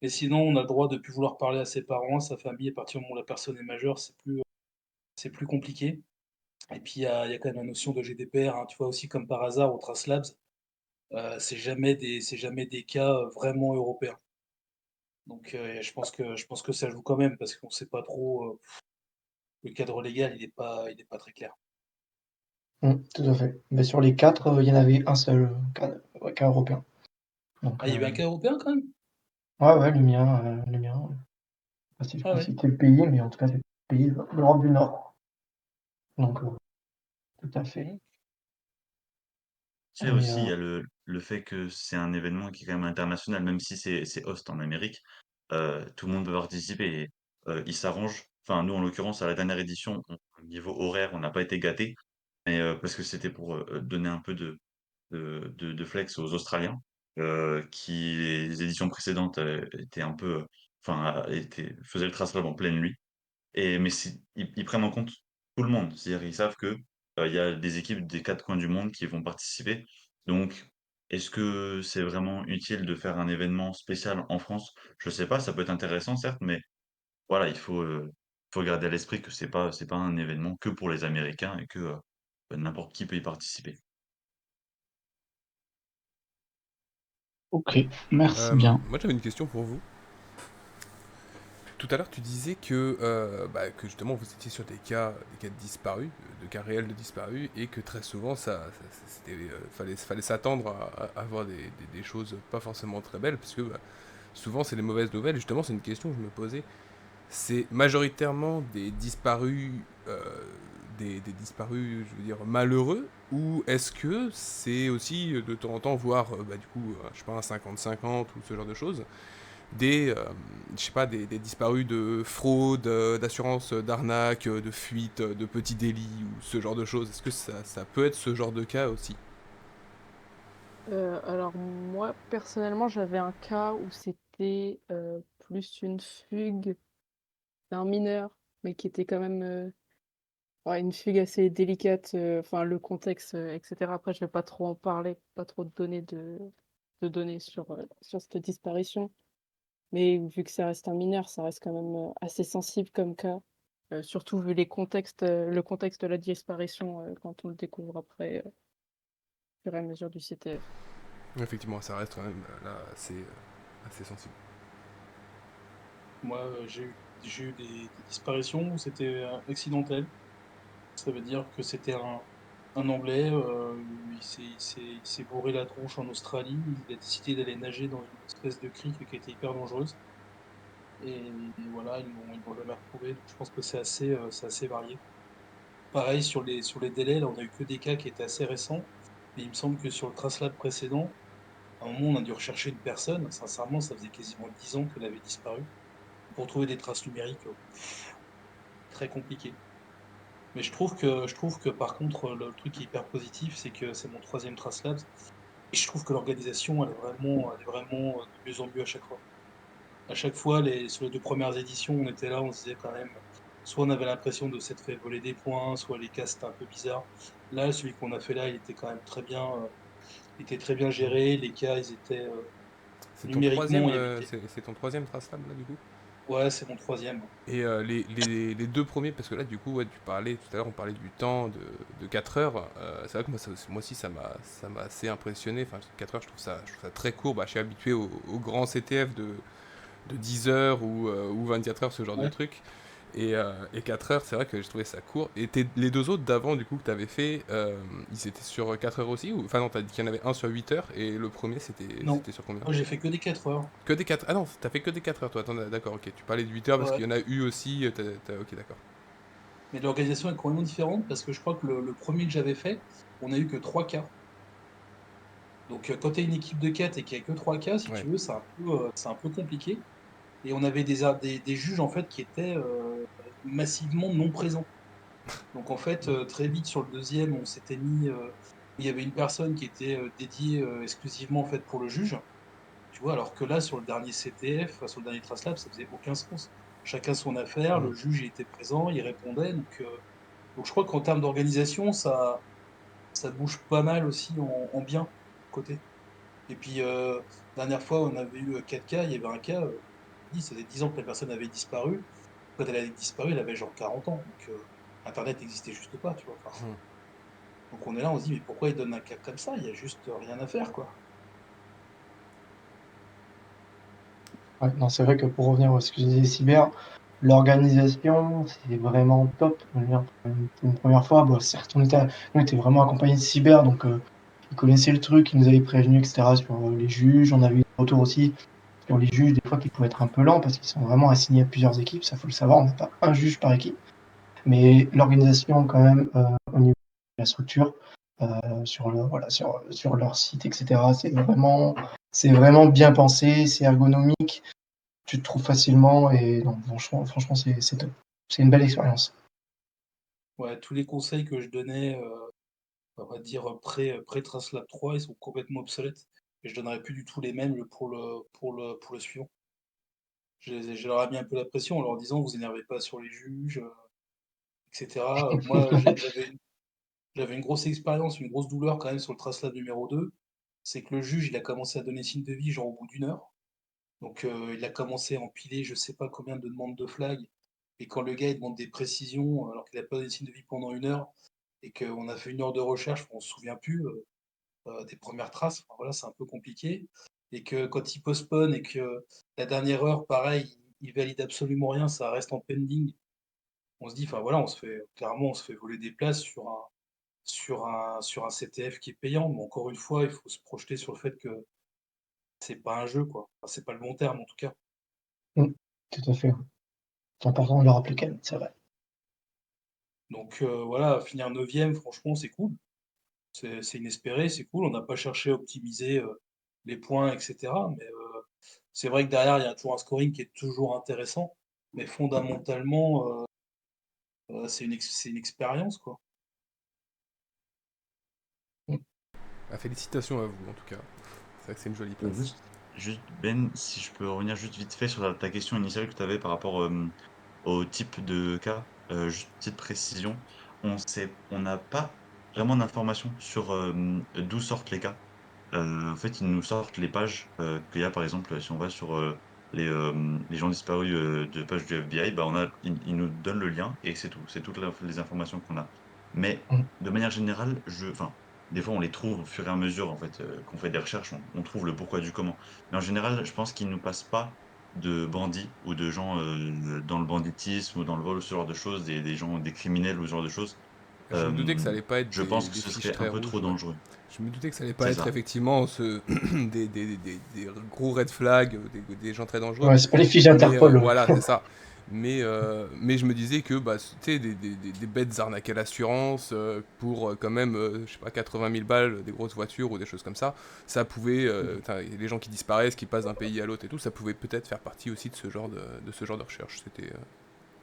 Et sinon, on a le droit de plus vouloir parler à ses parents, à sa famille, à partir du moment où la personne est majeure, c'est plus compliqué. Et puis il y a quand même la notion de GDPR, hein, tu vois? Aussi comme par hasard au Trace Labs, c'est jamais des cas, vraiment européens. Donc je pense que ça joue quand même parce qu'on sait pas trop, le cadre légal, il est pas très clair. tout à fait. Mais sur les 4, il y en avait un seul, cas, ouais, cas européen. Donc, Ah, il y avait un cas européen quand même? ouais, ouais, le mien, ouais. Je sais pas si je Ah peux ouais. citer le pays, mais en tout cas, c'est le pays d'Europe du Nord. Donc, tout à fait. Tu sais Et aussi, il y a le fait que c'est un événement qui est quand même international, même si c'est host en Amérique, tout le monde peut participer et ils s'arrangent. Enfin, nous, en l'occurrence, à la dernière édition, au niveau horaire, on n'a pas été gâtés, mais parce que c'était pour, donner un peu de flex aux Australiens, qui les éditions précédentes, étaient un peu, enfin, faisaient le trace en pleine nuit. Mais ils prennent en compte tout le monde. C'est-à-dire, ils savent que, il y a des équipes des 4 coins du monde qui vont participer. Donc, est-ce que c'est vraiment utile de faire un événement spécial en France? Je sais pas, ça peut être intéressant certes, mais voilà, il faut garder à l'esprit que c'est pas un événement que pour les Américains et que, n'importe qui peut y participer. OK, merci bien. Moi j'avais une question pour vous. Tout à l'heure tu disais que justement vous étiez sur des cas de disparus, de cas réels de disparus, et que très souvent fallait s'attendre à avoir des choses pas forcément très belles, parce que souvent c'est les mauvaises nouvelles. Justement c'est une question que je me posais. C'est majoritairement des disparus, des disparus, je veux dire, malheureux, ou est-ce que c'est aussi de temps en temps voir, je sais pas, un 50-50 ou ce genre de choses, je sais pas, des disparus de fraude, d'assurance, d'arnaque, de fuite, de petits délits ou ce genre de choses. Est-ce que ça peut être ce genre de cas aussi? Alors moi, personnellement, j'avais un cas où c'était plus une fugue d'un mineur, mais qui était quand même ouais, une fugue assez délicate. Enfin, le contexte, etc. Après, je vais pas trop en parler, pas trop de données sur cette disparition. Mais vu que ça reste un mineur, ça reste quand même assez sensible comme cas. Surtout vu le contexte de la disparition quand on le découvre après, au fur et à mesure du CTF. Effectivement, ça reste quand même là assez sensible. Moi, j'ai eu des disparitions où c'était accidentel. Ça veut dire que c'était un Anglais, il s'est bourré la tronche en Australie, il a décidé d'aller nager dans une espèce de crique qui était hyper dangereuse. Et voilà, ils l'ont jamais retrouvé. Donc je pense que c'est assez varié. Pareil, sur les délais, là, on a eu que des cas qui étaient assez récents. Mais il me semble que sur le TraceLab précédent, à un moment, on a dû rechercher une personne. Sincèrement, ça faisait quasiment 10 ans qu'elle avait disparu. Pour trouver des traces numériques, très compliqué. Mais je trouve que par contre, le truc qui est hyper positif, c'est que c'est mon troisième TraceLab. Et je trouve que l'organisation, elle est vraiment de mieux en mieux à chaque fois. À chaque fois, sur les deux premières éditions, on était là, on se disait quand même, soit on avait l'impression de s'être fait voler des points, soit les cas c'était un peu bizarre. Là, celui qu'on a fait là, il était quand même il était très bien géré. Les cas, ils étaient numériquement, il y avait C'est ton troisième Tracelab là du coup? ouais, c'est mon troisième. Et les deux premiers, parce que là du coup, ouais, tu parlais tout à l'heure, on parlait du temps de 4 heures. C'est vrai que moi aussi ça m'a assez impressionné. Enfin, 4 heures, je trouve ça très court. Bah, je suis habitué aux grands CTF de 10 heures ou 24 heures, ce genre de Ouais. truc. Et 4 heures, c'est vrai que je trouvais ça court. Et les deux autres d'avant, du coup, que tu avais fait, ils étaient sur 4 heures aussi ou... Enfin, non, t'as dit qu'il y en avait un sur 8 heures et le premier, Non, c'était sur combien? moi j'ai fait que des 4 heures. Que des 4. Ah non, t'as fait que des 4 heures, toi. Attends, d'accord, ok. Tu parlais de 8 heures parce Ouais. qu'il y en a eu aussi. Ok, d'accord. Mais l'organisation est complètement différente parce que je crois que le premier que j'avais fait, on a eu que 3 cas. Donc quand tu as une équipe de 4 et qu'il n'y a que 3 cas, si Ouais. tu veux, c'est un peu compliqué. Et on avait des juges en fait qui étaient massivement non présents. Donc en fait, très vite sur le deuxième, on s'était mis où il y avait une personne qui était dédiée exclusivement en fait pour le juge. Tu vois, alors que là, sur le dernier CTF, sur le dernier TraceLab, ça faisait aucun sens. Chacun son affaire, Mhm. le juge il était présent, il répondait. Donc je crois qu'en termes d'organisation, ça bouge pas mal aussi en bien côté. Et puis, dernière fois, on avait eu 4 cas, il y avait un cas, ça faisait 10 ans que la personne avait disparu. Quand elle avait disparu, elle avait genre 40 ans. Donc, Internet n'existait juste pas, tu vois. Enfin, Mhm. donc on est là, on se dit, mais pourquoi ils donnent un cas comme ça? Il y a juste rien à faire, quoi. Ouais, non, c'est vrai que pour revenir à ce que je disais cyber, l'organisation, c'est vraiment top. Je veux dire, pour une première fois, bon, certes, on était vraiment accompagnés de cyber, donc ils connaissaient le truc, ils nous avaient prévenus, etc., sur les juges. On avait eu des retours aussi sur les juges, des fois, qui pouvaient être un peu lents parce qu'ils sont vraiment assignés à plusieurs équipes. Ça, faut le savoir, on n'a pas un juge par équipe. Mais l'organisation, quand même, au niveau de la structure, voilà, sur leur site, etc., c'est vraiment bien pensé, c'est ergonomique, tu te trouves facilement et non, franchement, c'est top. C'est une belle expérience. Ouais, tous les conseils que je donnais, on va dire, pré-TraceLab 3, ils sont complètement obsolètes. Et je donnerai plus du tout les mêmes pour le suivant. Je leur ai mis un peu la pression en leur disant, vous énervez pas sur les juges, etc. Moi, j'avais une grosse expérience, une grosse douleur quand même sur le TraceLab numéro 2. C'est que le juge, il a commencé à donner signe de vie genre au bout d'une heure. Donc il a commencé à empiler je sais pas combien de demandes de flag. Et quand le gars il demande des précisions alors qu'il a pas donné signe de vie pendant une heure et qu'on a fait une heure de recherche, on se souvient plus des premières traces, enfin, voilà, c'est un peu compliqué. Et que quand il postpone et que la dernière heure, pareil, il valide absolument rien, ça reste en pending. On se dit, enfin voilà, clairement, on se fait voler des places sur un CTF qui est payant. Mais encore une fois, il faut se projeter sur le fait que c'est pas un jeu, quoi. Enfin, c'est pas le bon terme, en tout cas. Mmh, tout à fait, ouais. C'est important de le rappeler quand même, c'est vrai. Donc voilà, finir neuvième, franchement, c'est cool. C'est inespéré, c'est cool. On n'a pas cherché à optimiser les points, etc. Mais C'est vrai que derrière, il y a toujours un scoring qui est toujours intéressant, mais fondamentalement, c'est une expérience, quoi. Ah, félicitations à vous, en tout cas. C'est vrai que c'est une jolie Et place. juste, Ben, si je peux revenir juste vite fait sur ta question initiale que tu avais par rapport au type de cas, juste petite précision, on n'a pas vraiment d'informations sur d'où sortent les cas. En fait, ils nous sortent les pages qu'il y a, par exemple, si on va sur les gens disparus de page du FBI, bah, ils nous donnent le lien et c'est tout. C'est toutes les informations qu'on a. Mais Mmh. de manière générale, enfin, des fois, on les trouve au fur et à mesure, en fait, qu'on fait des recherches, on trouve le pourquoi du comment. Mais en général, je pense qu'ils nous passent pas de bandits ou de gens dans le banditisme ou dans le vol ou ce genre de choses, des gens, des criminels ou ce genre de choses. Je me doutais que ça Euh, allait pas être je pense que des ce fiches serait un très peu rouges, trop ouais. dangereux. Je me doutais que ça allait pas C'est être ça. effectivement des gros red flags, des gens très dangereux. Ouais, c'est pas les fiches Mais d'Interpol. voilà, c'est ça. Mais je me disais que bah, tu sais, des bêtes arnaques à l'assurance pour quand même, je sais pas, 80 000 balles, des grosses voitures ou des choses comme ça pouvait, les gens qui disparaissent, qui passent d'un pays à l'autre et tout, ça pouvait peut-être faire partie aussi de ce genre de recherche. C'était.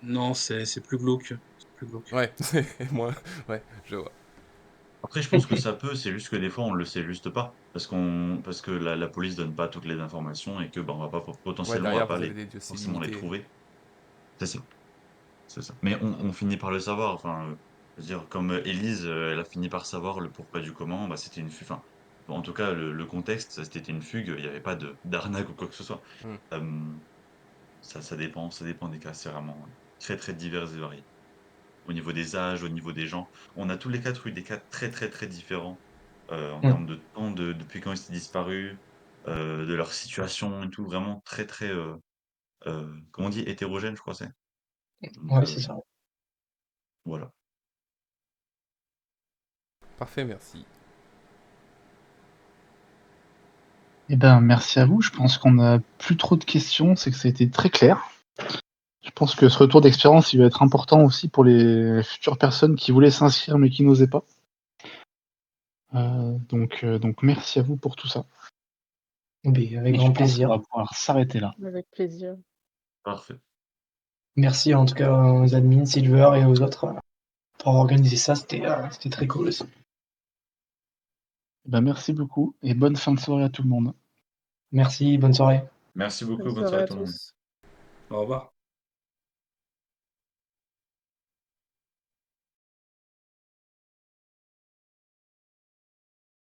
Non, c'est plus glauque. C'est plus glauque. Ouais, moi, ouais, je vois. Après, je pense que ça peut, c'est juste que des fois, on le sait juste pas. Parce que la police donne pas toutes les informations et que, bah, on va pas, Ouais, potentiellement, on va derrière, pas vous avez des dossiers forcément les limités. trouver. C'est ça. C'est ça. Mais on finit par le savoir. Enfin, je veux dire, comme Élise, elle a fini par savoir le pourquoi du comment, bah, c'était une fugue. Enfin, bon, en tout cas, le contexte, c'était une fugue. Il n'y avait pas d'arnaque ou quoi que ce soit. Hmm. Euh, ça dépend des cas. C'est vraiment très, très divers et varié. Au niveau des âges, au niveau des gens. On a tous les 4 eu des cas très, très, très différents, en Mmh. termes de temps, depuis quand ils étaient disparus, de leur situation et tout, vraiment très, très, comment on dit? Hétérogène, je crois c'est. Donc Ouais, c'est ça. voilà. Parfait, merci. Eh ben, merci à vous. Je pense qu'on n'a plus trop de questions. C'est que ça a été très clair. Je pense que ce retour d'expérience, il va être important aussi pour les futures personnes qui voulaient s'inscrire mais qui n'osaient pas. Donc merci à vous pour tout ça. Beh, avec Et je grand pense qu'on plaisir. va pouvoir s'arrêter là. Avec plaisir. Parfait. Merci en tout cas aux admins, Silver et aux autres pour avoir organisé ça. C'était très cool aussi. Eh ben, merci beaucoup et bonne fin de soirée à tout le monde. Merci, bonne soirée. Merci Bonne beaucoup, bonne soirée soirée à à tout le monde. tous. Au revoir.